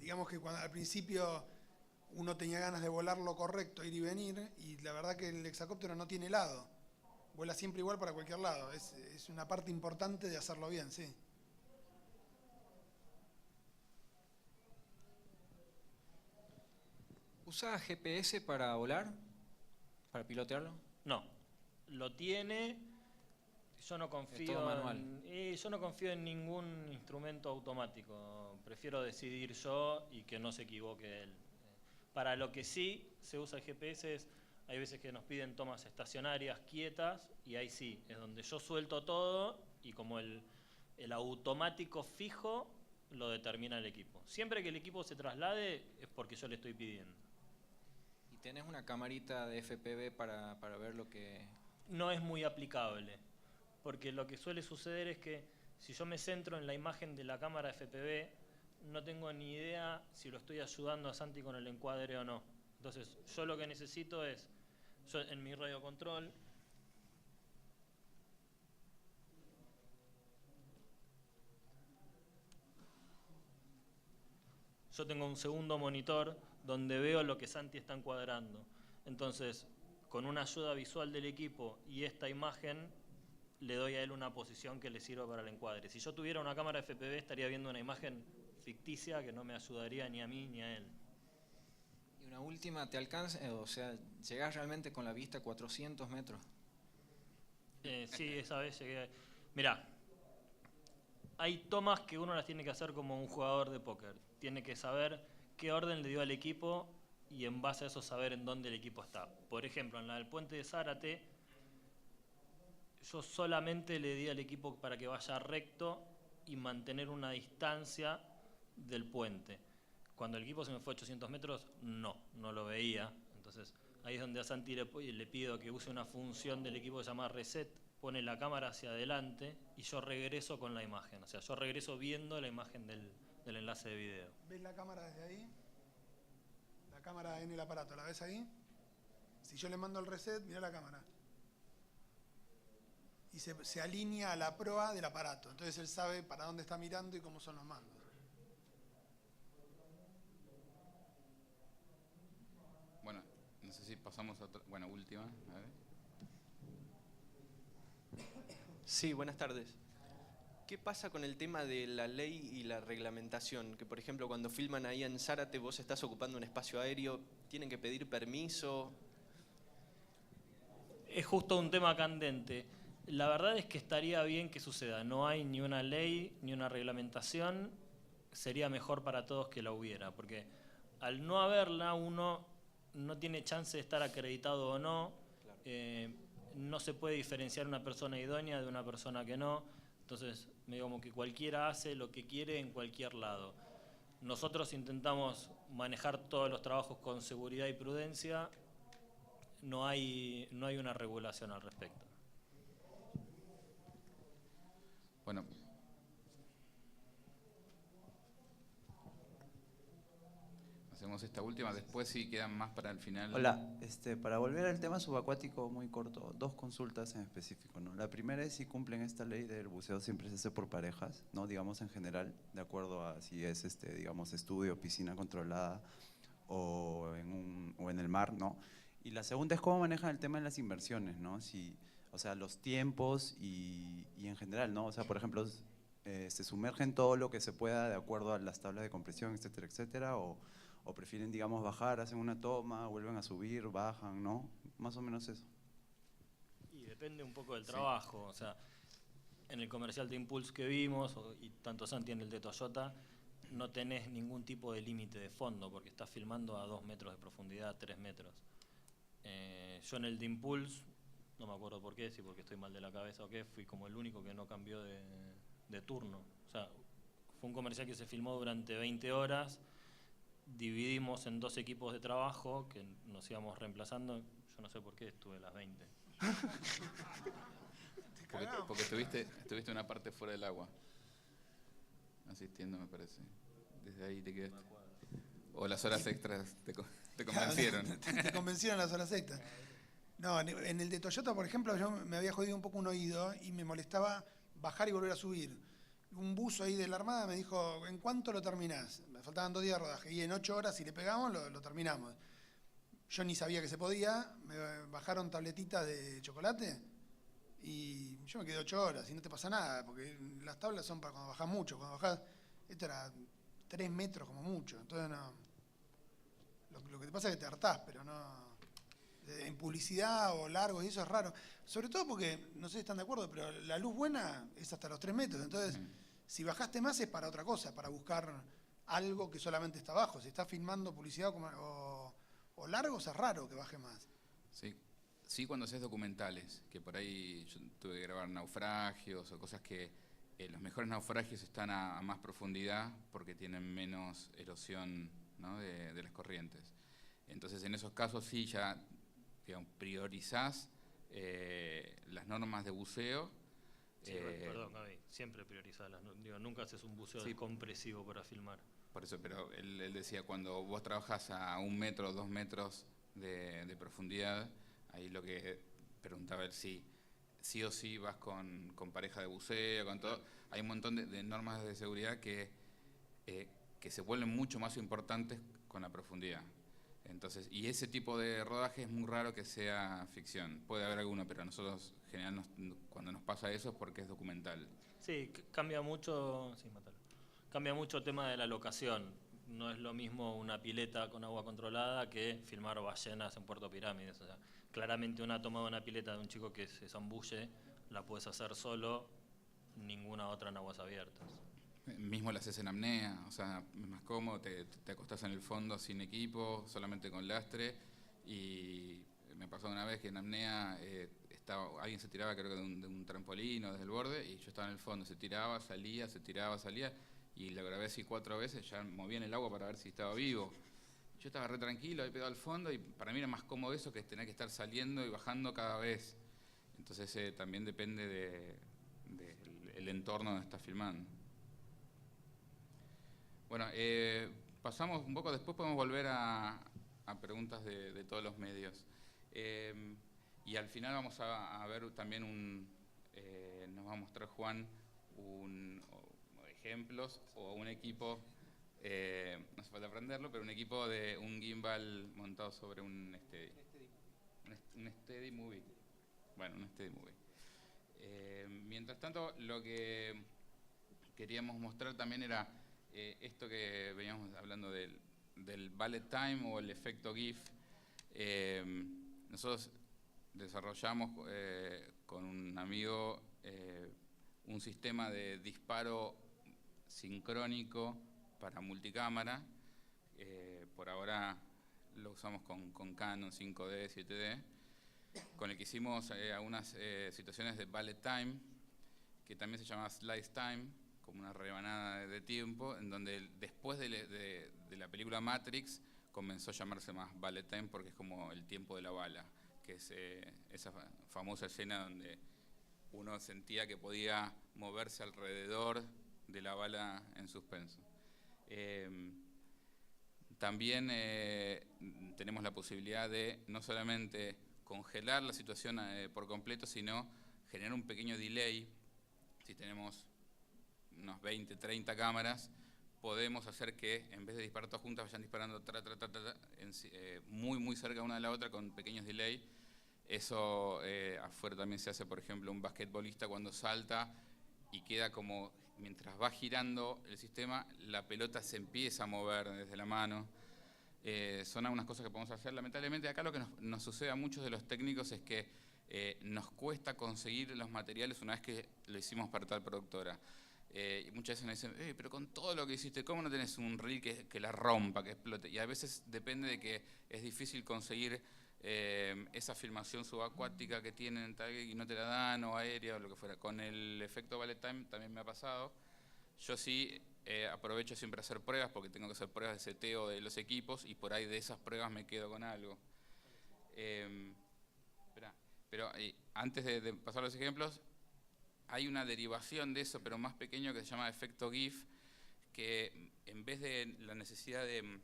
digamos que al principio uno tenía ganas de volar lo correcto, ir y venir, y la verdad que el hexacóptero no tiene lado. Vuela siempre igual para cualquier lado. Es una parte importante de hacerlo bien, sí. ¿Usa GPS para volar? ¿Para pilotearlo? No. Lo tiene. Yo no confío yo no confío en ningún instrumento automático. Prefiero decidir yo y que no se equivoque él. Para lo que sí se usa el GPS es, hay veces que nos piden tomas estacionarias, quietas, y ahí sí, es donde yo suelto todo y como el automático fijo lo determina el equipo. Siempre que el equipo se traslade es porque yo le estoy pidiendo. ¿Y tenés una camarita de FPV para ver lo que...? No es muy aplicable, porque lo que suele suceder es que si yo me centro en la imagen de la cámara FPV, no tengo ni idea si lo estoy ayudando a Santi con el encuadre o no. Entonces, yo lo que necesito es, yo en mi radiocontrol, yo tengo un segundo monitor donde veo lo que Santi está encuadrando. Entonces, con una ayuda visual del equipo y esta imagen, le doy a él una posición que le sirva para el encuadre. Si yo tuviera una cámara FPV, estaría viendo una imagen ficticia que no me ayudaría ni a mí ni a él. Y una última, ¿te alcanza? O sea, ¿llegás realmente con la vista a 400 metros? Sí, esa vez llegué. Mirá, hay tomas que uno las tiene que hacer como un jugador de póker. Tiene que saber qué orden le dio al equipo y en base a eso saber en dónde el equipo está. Por ejemplo, en la del puente de Zárate, yo solamente le di al equipo para que vaya recto y mantener una distancia del puente. Cuando el equipo se me fue a 800 metros, no lo veía. Entonces, ahí es donde a Santi le pido que use una función del equipo que se llama reset, pone la cámara hacia adelante y yo regreso con la imagen. O sea, yo regreso viendo la imagen del enlace de video. ¿Ves la cámara desde ahí? La cámara en el aparato, ¿la ves ahí? Si yo le mando el reset, mira la cámara. Y se alinea a la proa del aparato. Entonces él sabe para dónde está mirando y cómo son los mandos. Bueno, no sé si pasamos a otra. Bueno, última. A ver. Sí, buenas tardes. ¿Qué pasa con el tema de la ley y la reglamentación? Que, por ejemplo, cuando filman ahí en Zárate, vos estás ocupando un espacio aéreo, ¿tienen que pedir permiso? Es justo un tema candente. La verdad es que estaría bien que suceda. No hay ni una ley ni una reglamentación. Sería mejor para todos que la hubiera, porque al no haberla uno no tiene chance de estar acreditado o no. no se puede diferenciar una persona idónea de una persona que no. Entonces, como que cualquiera hace lo que quiere en cualquier lado. Nosotros intentamos manejar todos los trabajos con seguridad y prudencia. No hay una regulación al respecto. Bueno. Hacemos esta última, después si quedan más para el final. Hola, para volver al tema subacuático muy corto, 2 consultas en específico, ¿no? La primera es si cumplen esta ley del buceo siempre se hace por parejas, ¿no? Digamos en general, de acuerdo a si es digamos estudio, piscina controlada o en el mar, ¿no? Y la segunda es cómo manejan el tema de las inversiones, ¿no? O sea, los tiempos y en general, ¿no? O sea, por ejemplo, se sumergen todo lo que se pueda de acuerdo a las tablas de compresión, etcétera, etcétera, o prefieren, digamos, bajar, hacen una toma, vuelven a subir, bajan, ¿no? Más o menos eso. Y depende un poco del trabajo. O sea, en el comercial de Impulse que vimos, y tanto Santi en el de Toyota, no tenés ningún tipo de límite de fondo, porque estás filmando a 2 metros de profundidad, 3 metros. Yo en el de Impulse, no me acuerdo por qué, si porque estoy mal de la cabeza o qué, fui como el único que no cambió de turno. O sea, fue un comercial que se filmó durante 20 horas, dividimos en 2 equipos de trabajo que nos íbamos reemplazando. Yo no sé por qué estuve las 20. Porque estuviste una parte fuera del agua, asistiendo, me parece. Desde ahí te quedaste. O las horas extras te convencieron. Te convencieron las horas extras. No, en el de Toyota, por ejemplo, yo me había jodido un poco un oído y me molestaba bajar y volver a subir. Un buzo ahí de la Armada me dijo, ¿en cuánto lo terminás? Me faltaban 2 días de rodaje y en 8 horas, si le pegamos, lo terminamos. Yo ni sabía que se podía, me bajaron tabletitas de chocolate y yo me quedé 8 horas y no te pasa nada, porque las tablas son para cuando bajás mucho. Cuando bajás, esto era 3 metros como mucho, entonces no. Lo que te pasa es que te hartás, pero no. En publicidad o largos y eso es raro. Sobre todo porque, no sé si están de acuerdo, pero la luz buena es hasta los 3 metros. Entonces, si bajaste más es para otra cosa, para buscar algo que solamente está abajo. Si estás filmando publicidad o largos es raro que baje más. Sí, cuando haces documentales, que por ahí yo tuve que grabar naufragios o cosas que los mejores naufragios están a más profundidad porque tienen menos erosión, ¿no? de las corrientes. Entonces, en esos casos sí ya, digamos, priorizás las normas de buceo. Sí, perdón, Gaby, siempre priorizás nunca haces un buceo compresivo para filmar. Por eso, pero él decía, cuando vos trabajás a 1 metro o 2 metros de profundidad, ahí lo que preguntaba él, sí o sí vas con pareja de buceo, con todo. Hay un montón de normas de seguridad que se vuelven mucho más importantes con la profundidad. Entonces, y ese tipo de rodaje es muy raro que sea ficción. Puede haber alguno, pero a nosotros en general cuando nos pasa eso es porque es documental. Sí, cambia mucho, cambia mucho el tema de la locación. No es lo mismo una pileta con agua controlada que filmar ballenas en Puerto Pirámides. O sea, claramente una toma de una pileta de un chico que se zambulle la puedes hacer solo, ninguna otra en aguas abiertas. Mismo lo haces en apnea, o sea, es más cómodo, te acostás en el fondo sin equipo, solamente con lastre, y me pasó una vez que en apnea alguien se tiraba, creo que de un trampolín o desde el borde, y yo estaba en el fondo, se tiraba, salía, y lo grabé así 4 veces, ya movía en el agua para ver si estaba vivo. Yo estaba re tranquilo, ahí pegado al fondo, y para mí era más cómodo eso que tener que estar saliendo y bajando cada vez. Entonces también depende del entorno donde estás filmando. Bueno, pasamos un poco, después podemos volver a preguntas de todos los medios. Y al final vamos a ver también nos va a mostrar Juan ejemplos o un equipo, no hace falta aprenderlo, pero un equipo de un gimbal montado sobre un Steady Movie. Bueno, un Steady Movie. Mientras tanto, lo que queríamos mostrar también era esto que veníamos hablando del bullet time o el efecto GIF. Nosotros desarrollamos con un amigo un sistema de disparo sincrónico para multicámara. Por ahora lo usamos con Canon 5D, 7D. con el que hicimos algunas situaciones de bullet time, que también se llama slice time, como una rebanada de tiempo, en donde después de la película Matrix comenzó a llamarse más bullet time porque es como el tiempo de la bala, que es esa famosa escena donde uno sentía que podía moverse alrededor de la bala en suspenso. También tenemos la posibilidad de no solamente congelar la situación por completo, sino generar un pequeño delay. Si tenemos unos 20, 30 cámaras, podemos hacer que en vez de disparar todas juntas vayan disparando muy cerca una de la otra con pequeños delay. Eso afuera también se hace, por ejemplo, un basquetbolista cuando salta y queda como, mientras va girando el sistema, la pelota se empieza a mover desde la mano. Son algunas cosas que podemos hacer. Lamentablemente acá lo que nos sucede a muchos de los técnicos es que nos cuesta conseguir los materiales una vez que lo hicimos para tal productora. Y muchas veces nos dicen, pero con todo lo que hiciste, ¿cómo no tenés un reel que la rompa, que explote? Y a veces depende de que es difícil conseguir esa filmación subacuática que tienen y no te la dan, o aérea, o lo que fuera. Con el efecto bullet time también me ha pasado. Yo sí aprovecho siempre a hacer pruebas, porque tengo que hacer pruebas de seteo de los equipos, y por ahí de esas pruebas me quedo con algo. Pero antes de pasar a los ejemplos, hay una derivación de eso, pero más pequeño, que se llama efecto GIF, que en vez de la necesidad de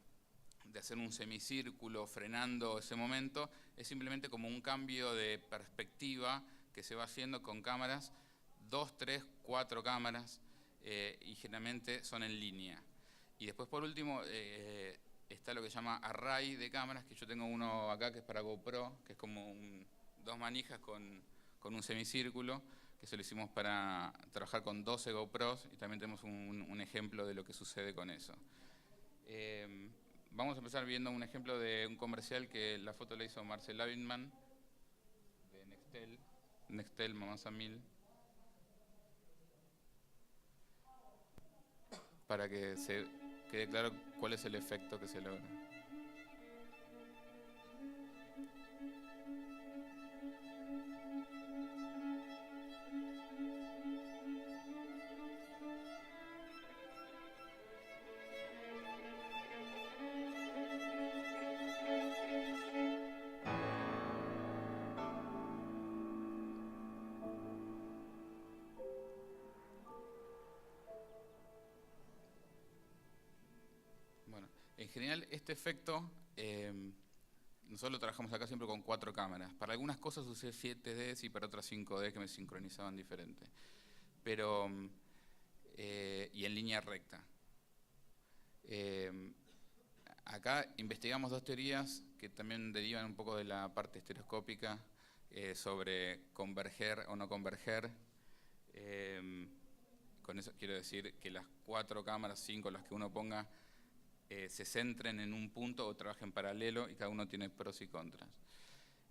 hacer un semicírculo frenando ese momento, es simplemente como un cambio de perspectiva que se va haciendo con cámaras, 2, 3, 4 cámaras, y generalmente son en línea. Y después, por último, está lo que se llama array de cámaras, que yo tengo uno acá que es para GoPro, que es como dos manijas con un semicírculo, que se lo hicimos para trabajar con 12 GoPros, y también tenemos un ejemplo de lo que sucede con eso. Vamos a empezar viendo un ejemplo de un comercial que la foto la hizo Marcel Lavinman, de Nextel Mamasa 1000, para que se quede claro cuál es el efecto que se logra. En general, este efecto, nosotros lo trabajamos acá siempre con 4 cámaras. Para algunas cosas usé 7Ds y para otras 5D que me sincronizaban diferente. Pero, y en línea recta. Acá investigamos 2 teorías que también derivan un poco de la parte estereoscópica, sobre converger o no converger. Con eso quiero decir que las 4 cámaras, 5, las que uno ponga, se centren en un punto o trabajen en paralelo, y cada uno tiene pros y contras.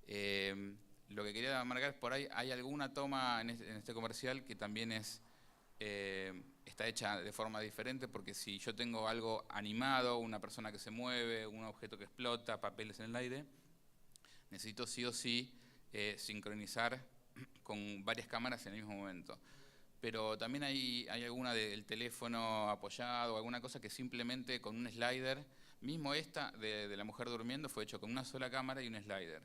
Lo que quería marcar es, por ahí hay alguna toma en este comercial que también está hecha de forma diferente, porque si yo tengo algo animado, una persona que se mueve, un objeto que explota, papeles en el aire, necesito sí o sí sincronizar con varias cámaras en el mismo momento. Pero también hay alguna del teléfono apoyado, alguna cosa que simplemente con un slider, mismo esta de la mujer durmiendo, fue hecho con una sola cámara y un slider,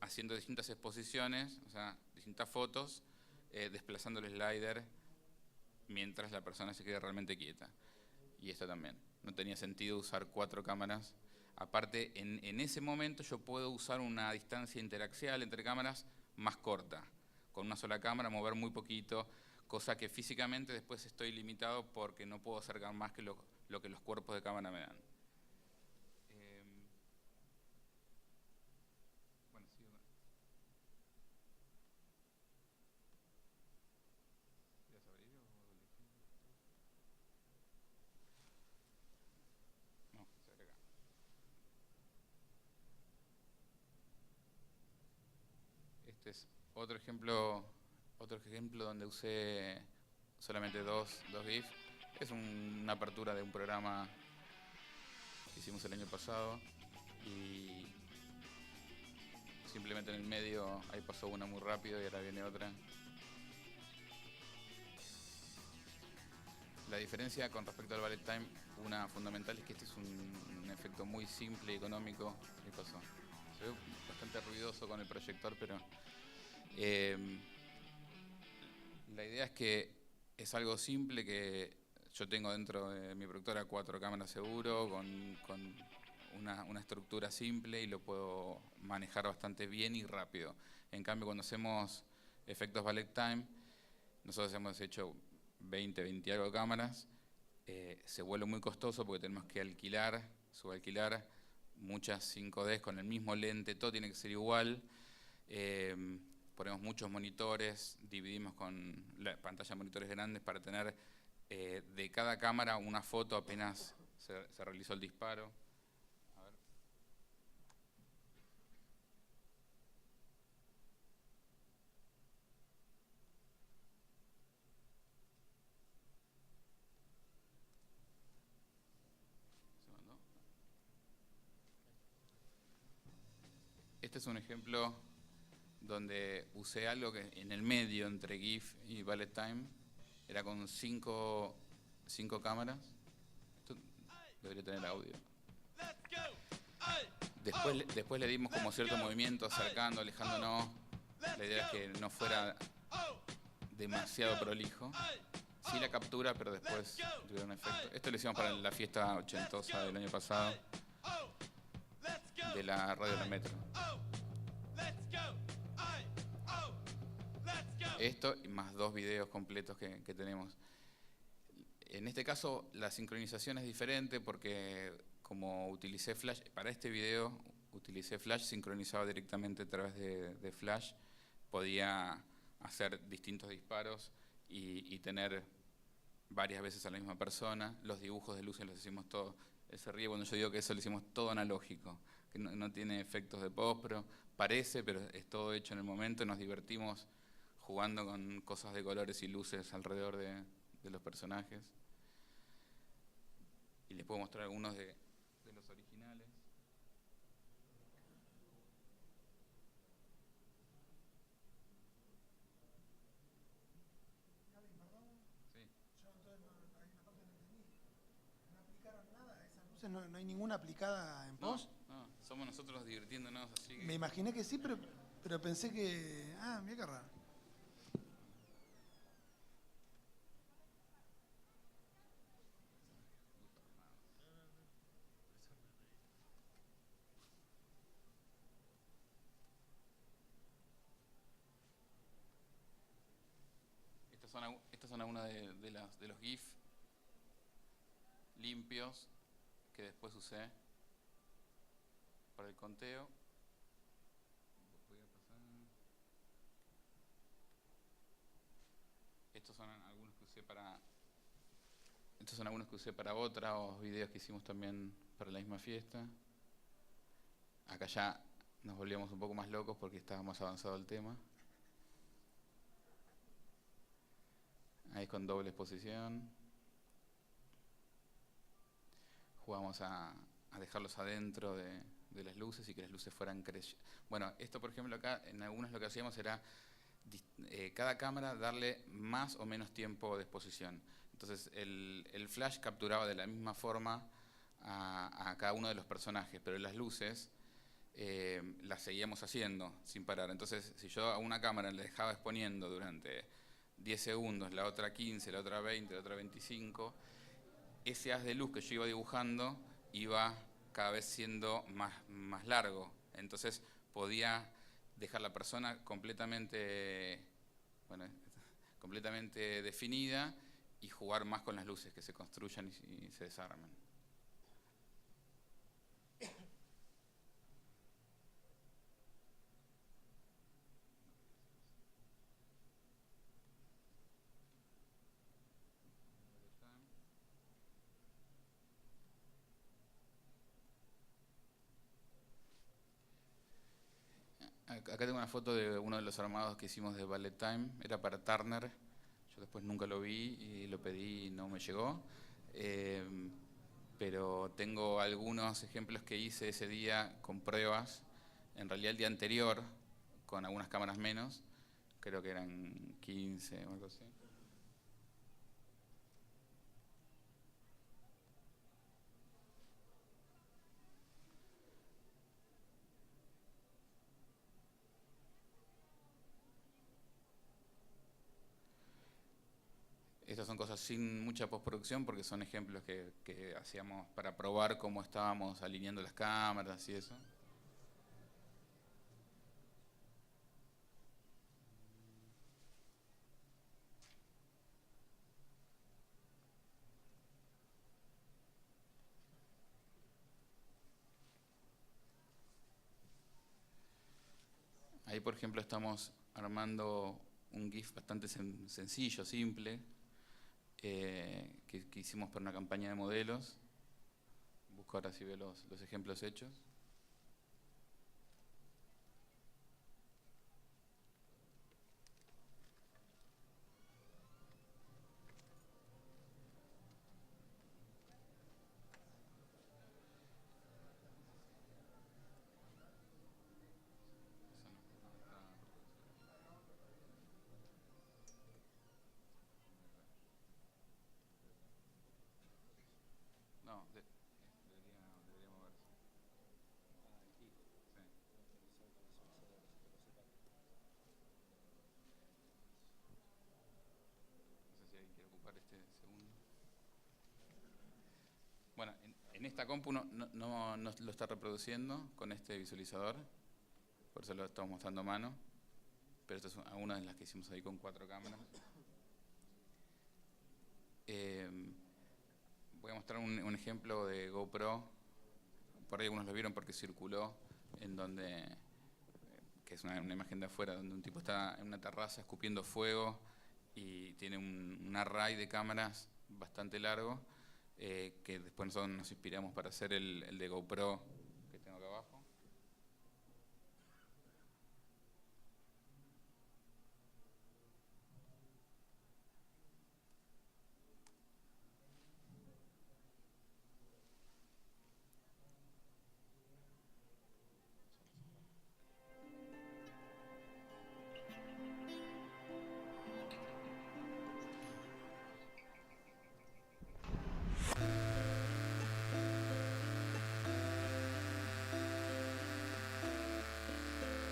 haciendo distintas exposiciones, o sea, distintas fotos, desplazando el slider mientras la persona se quede realmente quieta. Y esta también. No tenía sentido usar 4 cámaras. Aparte, en ese momento yo puedo usar una distancia interaxial entre cámaras más corta. Con una sola cámara mover muy poquito, cosa que físicamente después estoy limitado porque no puedo acercar más que lo que los cuerpos de cámara me dan. Bueno, sí, bueno. ¿Quieres abrir o no, se agrega. Este es otro ejemplo donde usé solamente dos GIF. Es una apertura de un programa que hicimos el año pasado, y simplemente en el medio, ahí pasó una muy rápido y ahora viene otra. La diferencia con respecto al ballet time, una fundamental, es que este es un efecto muy simple y económico. ¿Qué pasó? Se ve bastante ruidoso con el proyector, pero la idea es que es algo simple que yo tengo dentro de mi productora 4 cámaras seguro, con una estructura simple y lo puedo manejar bastante bien y rápido. En cambio, cuando hacemos efectos ballet time, nosotros hemos hecho 20 y algo cámaras, se vuelve muy costoso porque tenemos que subalquilar muchas 5Ds con el mismo lente, todo tiene que ser igual. Ponemos muchos monitores, dividimos con la pantalla de monitores grandes para tener de cada cámara una foto apenas se realizó el disparo. A ver. ¿Se mandó? Este es un ejemplo donde usé algo que en el medio entre GIF y Ballet Time era con 5 cámaras. Esto debería tener audio. Después le dimos como cierto movimiento, acercando, alejándonos. La idea es que no fuera demasiado prolijo. Sí la captura, pero después tuviera un efecto. Esto lo hicimos para la fiesta ochentosa del año pasado de la radio de la Metro. Esto y más 2 videos completos que tenemos. En este caso la sincronización es diferente porque como utilicé Flash, para este video utilicé Flash sincronizado directamente a través de Flash, podía hacer distintos disparos y tener varias veces a la misma persona. Los dibujos de luces los hicimos todos. Él se ríe cuando yo digo que eso lo hicimos todo analógico, que no tiene efectos de post, pero parece, pero es todo hecho en el momento. Nos divertimos jugando con cosas de colores y luces alrededor de los personajes. Y les puedo mostrar algunos de los originales. Entonces no hay ninguna aplicada en post. No, somos nosotros divirtiéndonos así. Me imaginé que sí, pero pensé que... mira qué raro. Estas son algunas de los GIF limpios que después usé para el conteo. Estos son algunos que usé para otros videos que hicimos también para la misma fiesta. Acá ya nos volvíamos un poco más locos porque estaba más avanzado el tema. Ahí con doble exposición. Jugamos a dejarlos adentro de las luces y que las luces fueran creciendo. Bueno, esto por ejemplo acá, en algunas lo que hacíamos era cada cámara darle más o menos tiempo de exposición. Entonces el flash capturaba de la misma forma a cada uno de los personajes, pero las luces las seguíamos haciendo sin parar. Entonces si yo a una cámara le dejaba exponiendo durante 10 segundos, la otra 15, la otra 20, la otra 25, ese haz de luz que yo iba dibujando iba cada vez siendo más largo. Entonces podía dejar la persona completamente definida y jugar más con las luces que se construyan y se desarman. Acá tengo una foto de uno de los armados que hicimos de Ballet Time, era para Turner, yo después nunca lo vi y lo pedí y no me llegó, pero tengo algunos ejemplos que hice ese día con pruebas En realidad el día anterior, con algunas cámaras menos, creo que eran 15 o algo así. Estas son cosas sin mucha postproducción porque son ejemplos que hacíamos para probar cómo estábamos alineando las cámaras y eso. Ahí, por ejemplo, estamos armando un GIF bastante sencillo, simple, que hicimos para una campaña de modelos. Busco ahora si veo los ejemplos hechos. No, debería moverse. Sí. No sé si alguien quiere ocupar este segundo. Bueno, en esta compu no lo está reproduciendo con este visualizador, por eso lo estamos mostrando a mano, pero esta es una de las que hicimos ahí con 4 cámaras. Voy a mostrar un ejemplo de GoPro, por ahí algunos lo vieron porque circuló, en donde, que es una imagen de afuera, donde un tipo está en una terraza escupiendo fuego y tiene un array de cámaras bastante largo, que después nosotros nos inspiramos para hacer el de GoPro que tengo acá abajo.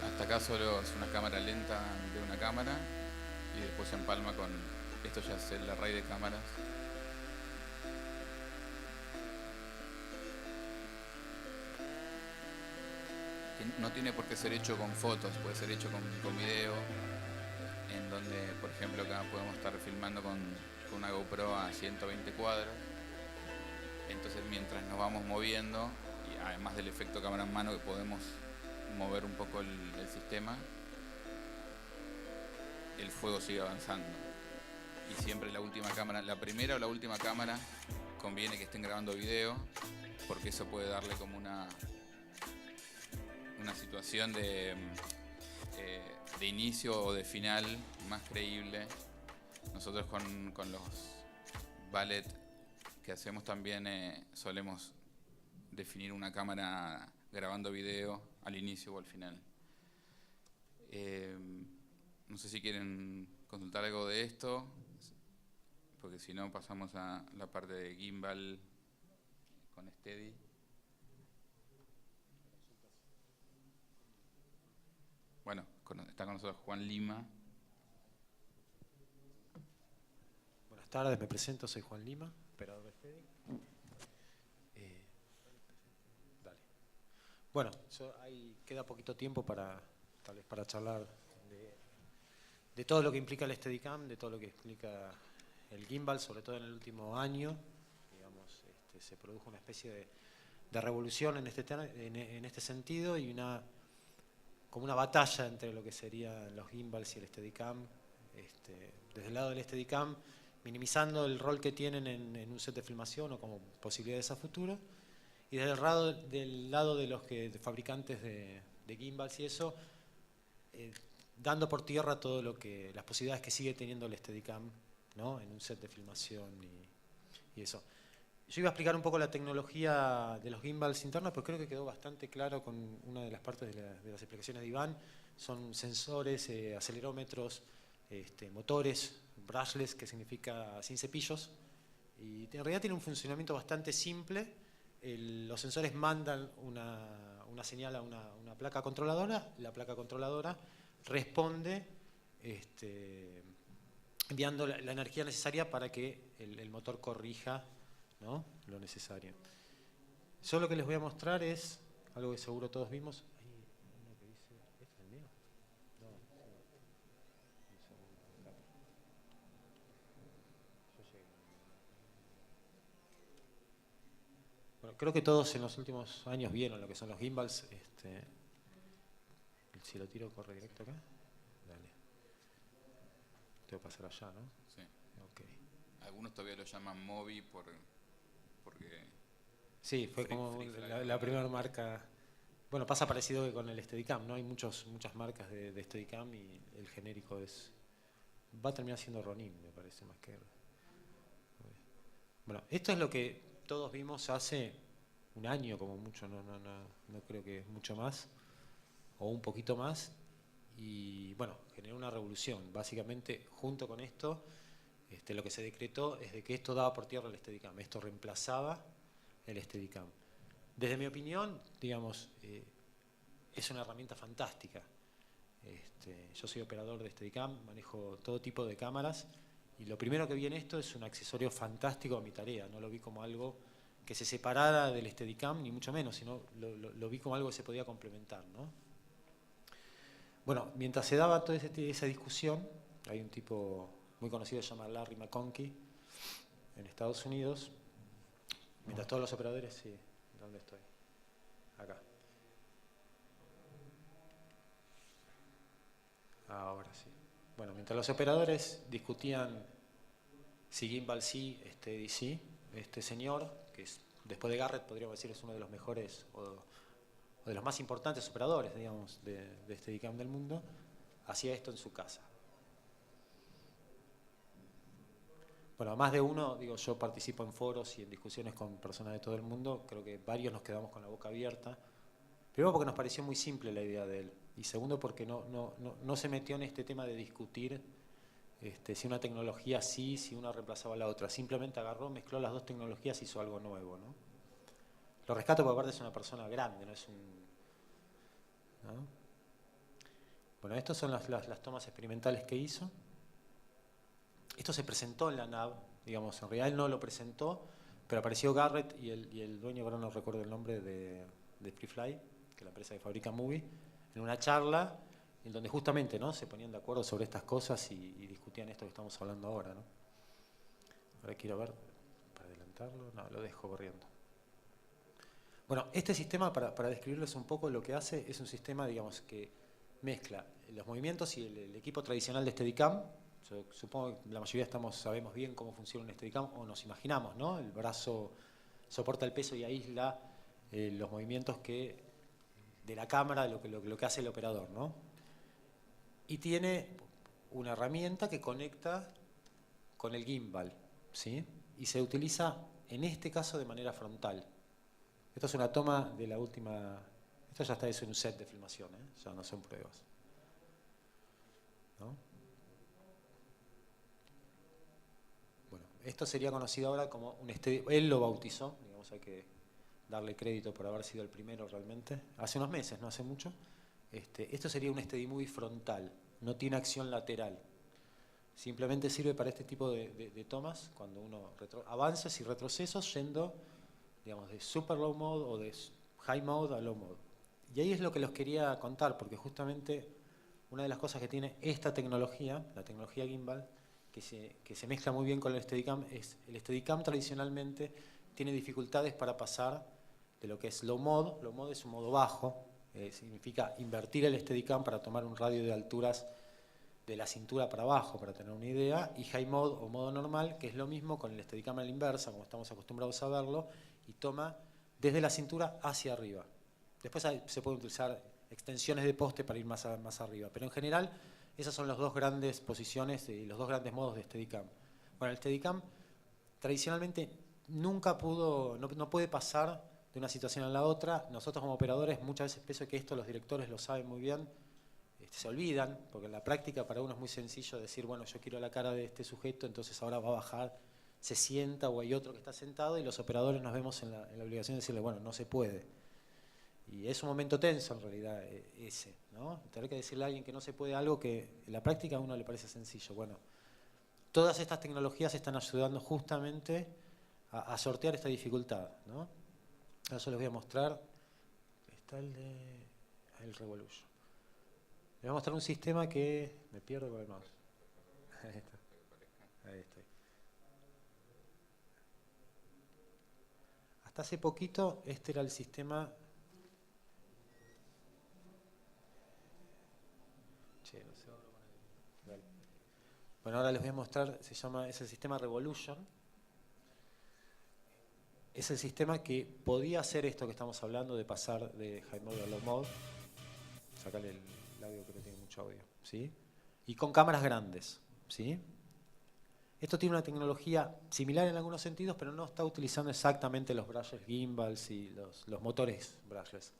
Hasta acá solo es una cámara lenta de una cámara y después se empalma con, esto ya es el array de cámaras. Que no tiene por qué ser hecho con fotos, puede ser hecho con video, en donde, por ejemplo, acá podemos estar filmando con una GoPro a 120 cuadros. Entonces, mientras nos vamos moviendo, y además del efecto cámara en mano que podemos mover un poco el sistema, el fuego sigue avanzando. Y siempre la última cámara, la primera o la última cámara, conviene que estén grabando video, porque eso puede darle como una situación de inicio o de final más creíble. Nosotros con los ballet que hacemos también solemos definir una cámara grabando video al inicio o al final. No sé si quieren consultar algo de esto, porque si no pasamos a la parte de gimbal con Steady. Bueno, está con nosotros Juan Lima. Buenas tardes, me presento, soy Juan Lima, operador de Steady. Dale. Bueno, ahí queda poquito tiempo tal vez para charlar de todo lo que implica el Steadicam, de todo lo que implica el gimbal, sobre todo en el último año. Digamos, se produjo una especie de revolución en este sentido y como una batalla entre lo que serían los gimbals y el Steadicam. Desde el lado del Steadicam, minimizando el rol que tienen en un set de filmación o como posibilidades a futuro, y desde del lado de los fabricantes de gimbals y eso, dando por tierra todo las posibilidades que sigue teniendo el Steadicam, ¿no? En un set de filmación y eso. Yo iba a explicar un poco la tecnología de los gimbals internos, pero creo que quedó bastante claro con una de las partes de las explicaciones de Iván. Son sensores, acelerómetros, motores, brushless, que significa sin cepillos. Y en realidad tiene un funcionamiento bastante simple. Los sensores mandan una señal a una placa controladora. La placa controladora responde enviando la energía necesaria para que el motor corrija, ¿no?, lo necesario. Yo lo que les voy a mostrar es algo que seguro todos vimos. Hay uno que dice, ¿este es el mío? No, un segundo, acá. Yo llegué. Bueno, creo que todos en los últimos años vieron lo que son los gimbals. Si lo tiro, corre directo acá. Dale. Tengo que pasar allá, ¿no? Sí. Okay. Algunos todavía lo llaman Mobi porque... Sí, fue como la primera marca. Bueno, pasa parecido que con el Steadicam, ¿no? Hay muchas marcas de Steadicam y el genérico va a terminar siendo Ronin, me parece, más que... Bueno, esto es lo que todos vimos hace un año como mucho, no creo que es mucho más, o un poquito más, y bueno, generó una revolución. Básicamente, junto con esto, lo que se decretó es de que esto daba por tierra el Steadicam, esto reemplazaba el Steadicam. Desde mi opinión, digamos, es una herramienta fantástica. Yo soy operador de Steadicam, manejo todo tipo de cámaras, y lo primero que vi en esto es un accesorio fantástico a mi tarea. No lo vi como algo que se separara del Steadicam, ni mucho menos, sino lo vi como algo que se podía complementar, ¿no? Bueno, mientras se daba toda esa discusión, hay un tipo muy conocido que se llama Larry McConkie en Estados Unidos. Mientras todos los operadores, sí, ¿dónde estoy? Acá. Ahora sí. Bueno, mientras los operadores discutían si gimbal sí, Steady sí, este señor, que es, después de Garrett, podríamos decir, es uno de los mejores o de los más importantes operadores, digamos, de Steadicam del mundo, hacía esto en su casa. Bueno, a más de uno, digo, yo participo en foros y en discusiones con personas de todo el mundo, creo que varios nos quedamos con la boca abierta. Primero porque nos pareció muy simple la idea de él, y segundo porque no se metió en este tema de discutir si una tecnología sí, si una reemplazaba a la otra. Simplemente agarró, mezcló las dos tecnologías y hizo algo nuevo, ¿no? Lo rescato porque aparte es una persona grande, no es un... ¿no? Bueno, estas son las tomas experimentales que hizo. Esto se presentó en la NAB, digamos, en realidad él no lo presentó, pero apareció Garrett y el dueño, ahora no recuerdo el nombre, de FreeFly, que es la empresa que fabrica Movie, en una charla en donde justamente, ¿no?, se ponían de acuerdo sobre estas cosas y discutían esto que estamos hablando ahora, ¿no? Ahora quiero ver, para adelantarlo, no, lo dejo corriendo. Bueno, este sistema, para describirles un poco lo que hace, es un sistema, digamos, que mezcla los movimientos y el equipo tradicional de Steadicam. Yo supongo que la mayoría sabemos bien cómo funciona un Steadicam, o nos imaginamos, ¿no? El brazo soporta el peso y aísla los movimientos de la cámara, lo que hace el operador, ¿no? Y tiene una herramienta que conecta con el gimbal, ¿sí? Y se utiliza, en este caso, de manera frontal. Esto es una toma de la última... Esto ya está en un set de filmación, ya no son pruebas, ¿no? Bueno, esto sería conocido ahora como un Steady. Él lo bautizó, digamos, hay que darle crédito por haber sido el primero realmente. Hace unos meses, no hace mucho. Esto sería un Steady Movie frontal, no tiene acción lateral. Simplemente sirve para este tipo de tomas, cuando uno avances y retrocesos yendo, digamos, de super low mode o de high mode a low mode. Y ahí es lo que los quería contar, porque justamente una de las cosas que tiene esta tecnología, la tecnología gimbal, que se mezcla muy bien con el Steadicam, es el Steadicam tradicionalmente tiene dificultades para pasar de lo que es low mode. Low mode es un modo bajo, significa invertir el Steadicam para tomar un radio de alturas de la cintura para abajo, para tener una idea, y high mode o modo normal, que es lo mismo con el Steadicam a la inversa, como estamos acostumbrados a verlo, y toma desde la cintura hacia arriba. Después se pueden utilizar extensiones de poste para ir más arriba, pero en general esas son las dos grandes posiciones y los dos grandes modos de Steadicam. Bueno, el Steadicam tradicionalmente nunca no puede pasar de una situación a la otra. Nosotros como operadores, muchas veces pienso que esto los directores lo saben muy bien, se olvidan, porque en la práctica para uno es muy sencillo decir, bueno, yo quiero la cara de este sujeto, entonces ahora va a bajar, se sienta, o hay otro que está sentado, y los operadores nos vemos en la obligación de decirle, bueno, no se puede. Y es un momento tenso en realidad ese, ¿no? Tener que decirle a alguien que no se puede algo que en la práctica a uno le parece sencillo. Bueno, todas estas tecnologías están ayudando justamente a sortear esta dificultad, ¿no? Ahora yo les voy a mostrar, está el Revolution. Les voy a mostrar un sistema que me pierdo con el mouse. Ahí está. Ahí estoy. Hasta hace poquito este era el sistema. No sé. Vale. Bueno, ahora les voy a mostrar, es el sistema Revolution. Es el sistema que podía hacer esto que estamos hablando de pasar de high mode a low mode. Sacarle el audio que no tiene mucho audio, ¿sí? Y con cámaras grandes, ¿sí? Esto tiene una tecnología similar en algunos sentidos, pero no está utilizando exactamente los brushless gimbals y los motores brushless.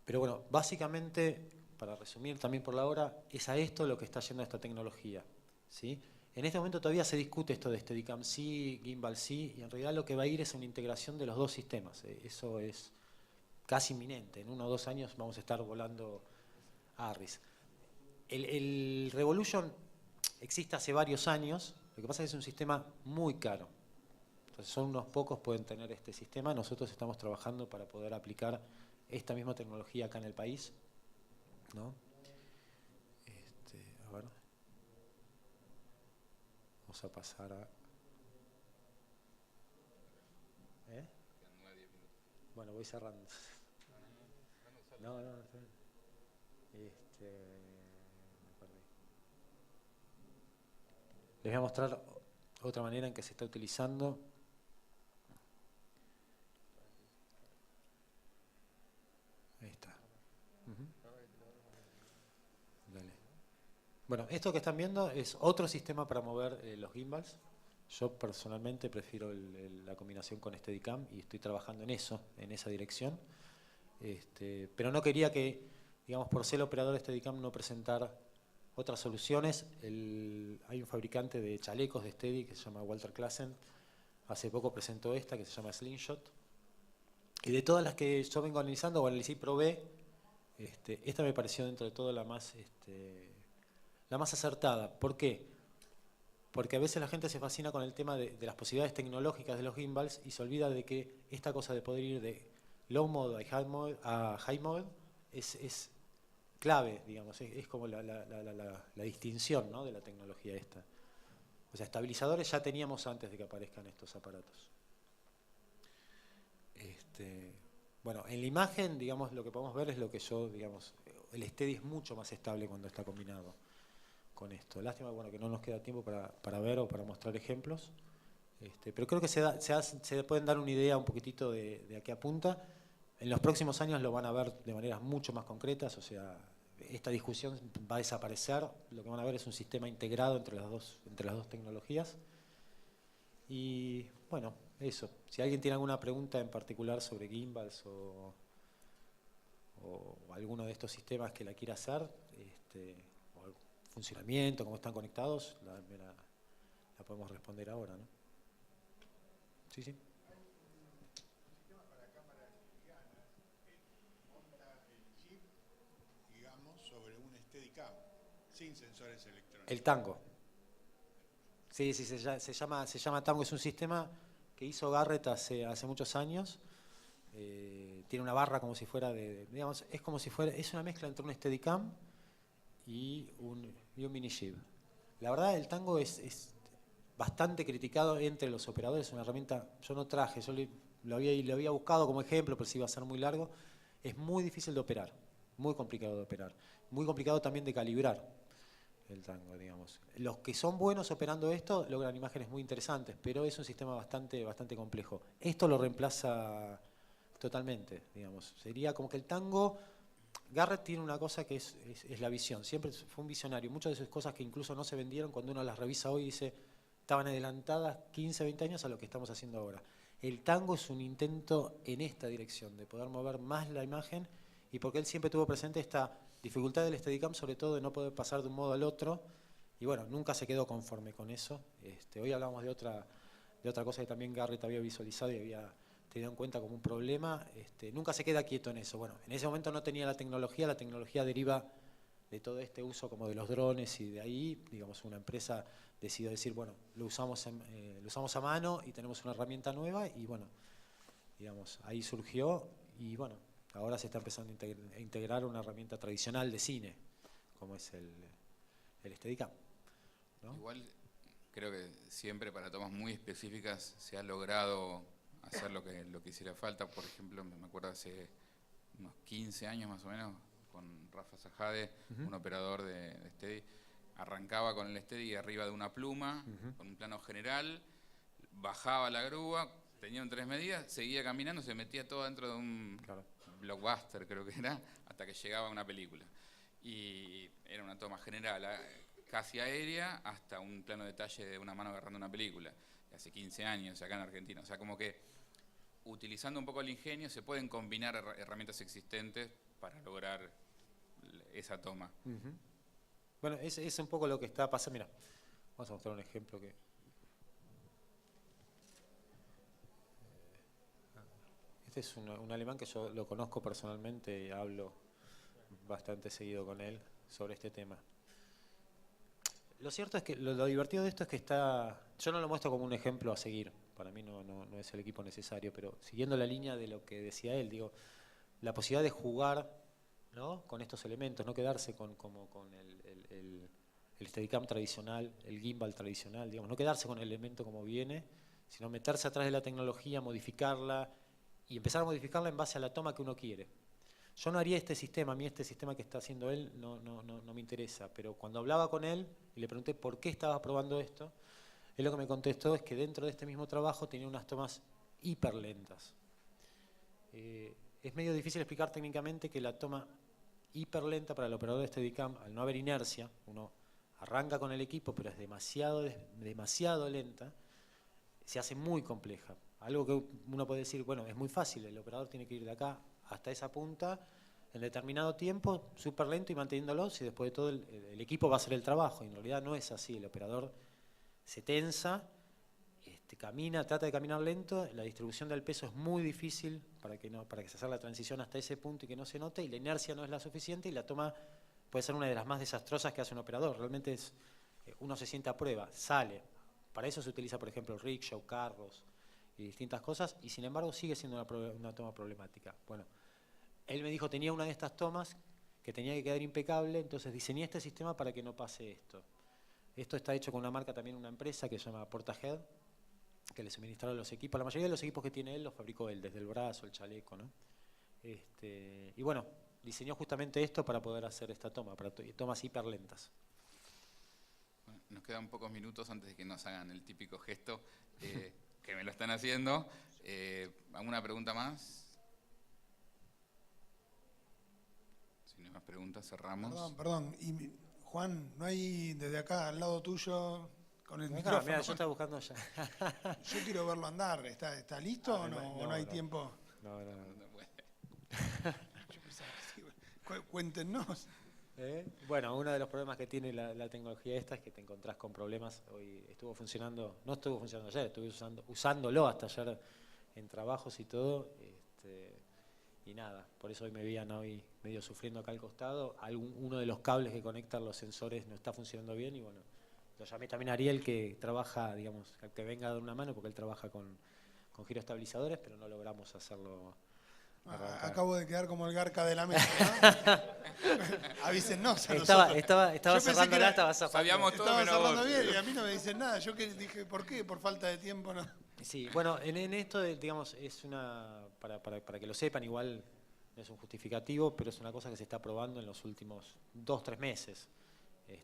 Pero bueno, básicamente, para resumir también por la hora, es a esto lo que está yendo esta tecnología, ¿sí? En este momento todavía se discute esto de Steadicam sí, Gimbal sí, y en realidad lo que va a ir es una integración de los dos sistemas. Eso es casi inminente. En 1 o 2 años vamos a estar volando ARRIs. El Revolution existe hace varios años, lo que pasa es que es un sistema muy caro. Entonces son unos pocos pueden tener este sistema. Nosotros estamos trabajando para poder aplicar esta misma tecnología acá en el país, ¿no? A ver. Vamos a pasar a... Bueno, voy cerrando. No, está bien. Me perdí. Les voy a mostrar otra manera en que se está utilizando. Ahí está. Dale. Bueno, esto que están viendo es otro sistema para mover los gimbals. Yo personalmente prefiero la combinación con Steadicam y estoy trabajando en eso, en esa dirección. Pero no quería que, digamos, por ser operador de Steadicam no presentar otras soluciones. Hay un fabricante de chalecos de Steady que se llama Walter Klassen. Hace poco presentó esta que se llama Slingshot. Y de todas las que yo vengo analizando o analicé y probé, esta me pareció dentro de todo la más acertada. ¿Por qué? Porque a veces la gente se fascina con el tema de las posibilidades tecnológicas de los gimbals y se olvida de que esta cosa de poder ir de low mode a high mode es clave, digamos, es como la distinción, ¿no?, de la tecnología esta. O sea, estabilizadores ya teníamos antes de que aparezcan estos aparatos. Bueno, en la imagen, digamos, lo que podemos ver es lo que digamos, el Steady es mucho más estable cuando está combinado con esto. Lástima, bueno, que no nos queda tiempo para ver o para mostrar ejemplos. Pero creo que se pueden dar una idea un poquitito de a qué apunta. En los próximos años lo van a ver de maneras mucho más concretas, o sea, esta discusión va a desaparecer. Lo que van a ver es un sistema integrado entre las dos tecnologías. Y bueno, eso. Si alguien tiene alguna pregunta en particular sobre gimbals o alguno de estos sistemas que la quiera hacer, o el funcionamiento, cómo están conectados, la podemos responder ahora, ¿no? Sí, sí. Sin sensores electrónicos. El Tango. Sí, se llama Tango. Es un sistema que hizo Garrett hace muchos años. Tiene una barra como si fuera digamos, es una mezcla entre un Steadicam y un mini jib. La verdad, el Tango es bastante criticado entre los operadores. Es una herramienta, yo no traje, yo lo había buscado como ejemplo, pero sí iba a ser muy largo. Es muy difícil de operar, muy complicado de operar, muy complicado también de calibrar el Tango, digamos. Los que son buenos operando esto logran imágenes muy interesantes, pero es un sistema bastante complejo. Esto lo reemplaza totalmente, digamos. Sería como que el Tango, Garrett tiene una cosa que es la visión. Siempre fue un visionario. Muchas de sus cosas que incluso no se vendieron, cuando uno las revisa hoy dice, estaban adelantadas 15, 20 años a lo que estamos haciendo ahora. El tango es un intento en esta dirección, de poder mover más la imagen, y porque él siempre tuvo presente esta dificultad del Steadicam, sobre todo de no poder pasar de un modo al otro, y bueno, nunca se quedó conforme con eso. Hoy hablamos de otra cosa que también Garrett había visualizado y había tenido en cuenta como un problema. Nunca se queda quieto en eso. Bueno, en ese momento no tenía la tecnología deriva de todo este uso como de los drones, y de ahí, digamos, una empresa decidió decir, bueno, lo usamos a mano y tenemos una herramienta nueva, y bueno, digamos, ahí surgió, y bueno, ahora se está empezando a integrar una herramienta tradicional de cine, como es el Steadicam, ¿no? Igual creo que siempre para tomas muy específicas se ha logrado hacer lo que hiciera falta. Por ejemplo, me acuerdo hace unos 15 años más o menos, con Rafa Sajade, un operador de Steady, arrancaba con el Steady arriba de una pluma, con un plano general, bajaba la grúa, tenía un 3 medidas, seguía caminando, se metía todo dentro de un blockbuster, creo que era, hasta que llegaba a una película. Y era una toma general, casi aérea, hasta un plano detalle de una mano agarrando una película. Hace 15 años acá en Argentina. O sea, como que utilizando un poco el ingenio se pueden combinar herramientas existentes para lograr esa toma. Bueno, es un poco lo que está pasando. Mira, vamos a mostrar un ejemplo que... Este es un alemán que yo lo conozco personalmente y hablo bastante seguido con él sobre este tema. Lo cierto es que lo divertido de esto es que yo no lo muestro como un ejemplo a seguir, para mí no es el equipo necesario, pero siguiendo la línea de lo que decía él, digo, la posibilidad de jugar, ¿no?, con estos elementos, no quedarse con el Steadicam tradicional, el gimbal tradicional, digamos, no quedarse con el elemento como viene, sino meterse atrás de la tecnología, modificarla y empezar a modificarla en base a la toma que uno quiere. Yo no haría este sistema, a mí este sistema que está haciendo él no me interesa, pero cuando hablaba con él y le pregunté por qué estabas probando esto, él lo que me contestó es que dentro de este mismo trabajo tenía unas tomas hiper lentas. Es medio difícil explicar técnicamente que la toma hiper lenta para el operador de Steadicam, al no haber inercia, uno arranca con el equipo, pero es demasiado lenta, se hace muy compleja. Algo que uno puede decir, bueno, es muy fácil, el operador tiene que ir de acá hasta esa punta en determinado tiempo, súper lento y manteniéndolo, si después de todo el equipo va a hacer el trabajo. Y en realidad no es así, el operador se tensa, camina, trata de caminar lento, la distribución del peso es muy difícil para que se haga la transición hasta ese punto y que no se note, y la inercia no es la suficiente, y la toma puede ser una de las más desastrosas que hace un operador. Realmente uno se siente a prueba, sale. Para eso se utiliza, por ejemplo, rickshaw, carros y distintas cosas, y sin embargo sigue siendo una toma problemática. Bueno, él me dijo, tenía una de estas tomas que tenía que quedar impecable, entonces diseñé este sistema para que no pase esto. Esto está hecho con una marca, también una empresa que se llama Portahead, que le suministraron los equipos. La mayoría de los equipos que tiene él los fabricó él, desde el brazo, el chaleco, ¿no? Y bueno, diseñó justamente esto para poder hacer esta toma, para tomas hiper lentas. Bueno, nos quedan pocos minutos antes de que nos hagan el típico gesto que me lo están haciendo. ¿Alguna pregunta más? Si no hay más preguntas, cerramos. Perdón. Y Juan, ¿no hay desde acá al lado tuyo con el Acá, micrófono? mira, yo estaba buscando ya. Yo quiero verlo andar. ¿Está listo o no hay tiempo? No. Yo pensaba que sí. Cuéntenos. Bueno, uno de los problemas que tiene la tecnología esta es que te encontrás con problemas. Hoy no estuvo funcionando ayer, estuve usándolo hasta ayer en trabajos y todo. Y nada, por eso hoy me veían medio sufriendo acá al costado. Uno de los cables que conectan los sensores no está funcionando bien, y bueno, lo llamé también a Ariel, que trabaja, digamos, que venga a dar una mano, porque él trabaja con giroestabilizadores, pero no logramos hacerlo. Acabo de quedar como el garca de la mesa, ¿no? Avísennos a estaba cerrando la, estaba Sabíamos todo, estaba pero cerrando bien y a mí no me dicen nada. Yo dije, ¿por qué? Por falta de tiempo, ¿no? Sí, bueno, en esto, digamos, es para que lo sepan, igual no es un justificativo, pero es una cosa que se está probando en los últimos 2-3 meses.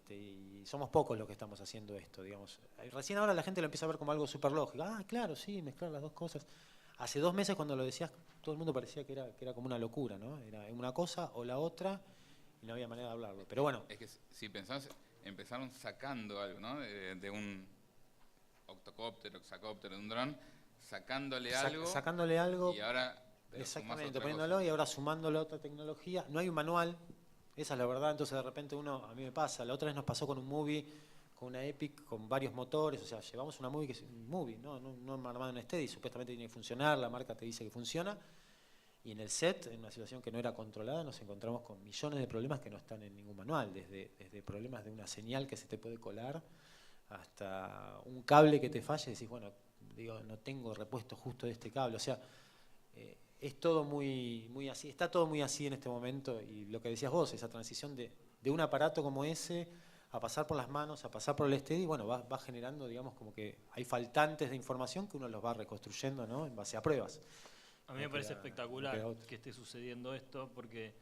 Y somos pocos los que estamos haciendo esto, digamos. Recién ahora la gente lo empieza a ver como algo súper lógico. Ah, claro, sí, mezclar las dos cosas. Hace 2 meses cuando lo decías, todo el mundo parecía que era como una locura, ¿no? Era una cosa o la otra y no había manera de hablarlo. Pero bueno. Es que si pensás, empezaron sacando algo, ¿no? De un octocóptero, hexacóptero, de un dron, sacándole Sacándole algo, y ahora sumás exactamente, otra poniéndolo cosa. y ahora sumándole otra tecnología. No hay un manual, esa es la verdad, entonces de repente a mí me pasa, la otra vez nos pasó con un movie, con una Epic, con varios motores, o sea, llevamos una movie que es un movie, no armada en Steady, supuestamente tiene que funcionar, la marca te dice que funciona, y en el set, en una situación que no era controlada, nos encontramos con millones de problemas que no están en ningún manual, desde problemas de una señal que se te puede colar, hasta un cable que te falle y decís, bueno, digo, no tengo repuesto justo de este cable, o sea, es todo muy así, está todo muy así en este momento, y lo que decías vos, esa transición de un aparato como ese a pasar por las manos, a pasar por el Steady, bueno, va generando, digamos, como que hay faltantes de información que uno los va reconstruyendo, ¿no?, en base a pruebas. A mí me parece no queda espectacular otra. que esté sucediendo esto, porque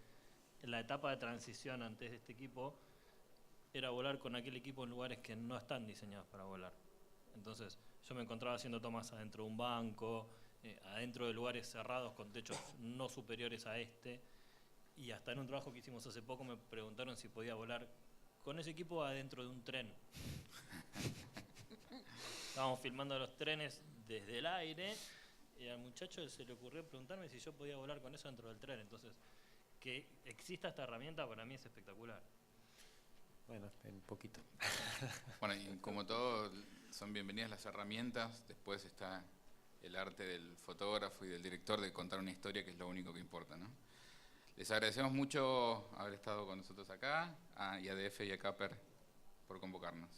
en la etapa de transición antes de este equipo era volar con aquel equipo en lugares que no están diseñados para volar. Entonces yo me encontraba haciendo tomas adentro de un banco, adentro de lugares cerrados con techos no superiores a este, y hasta en un trabajo que hicimos hace poco me preguntaron si podía volar con ese equipo adentro de un tren. Estábamos filmando los trenes desde el aire y al muchacho se le ocurrió preguntarme si yo podía volar con eso dentro del tren. Entonces, que exista esta herramienta para mí es espectacular. Bueno, un poquito. Bueno, y como todo, son bienvenidas las herramientas, después está el arte del fotógrafo y del director de contar una historia, que es lo único que importa, ¿no? Les agradecemos mucho haber estado con nosotros acá, y a DF y a Caper por convocarnos.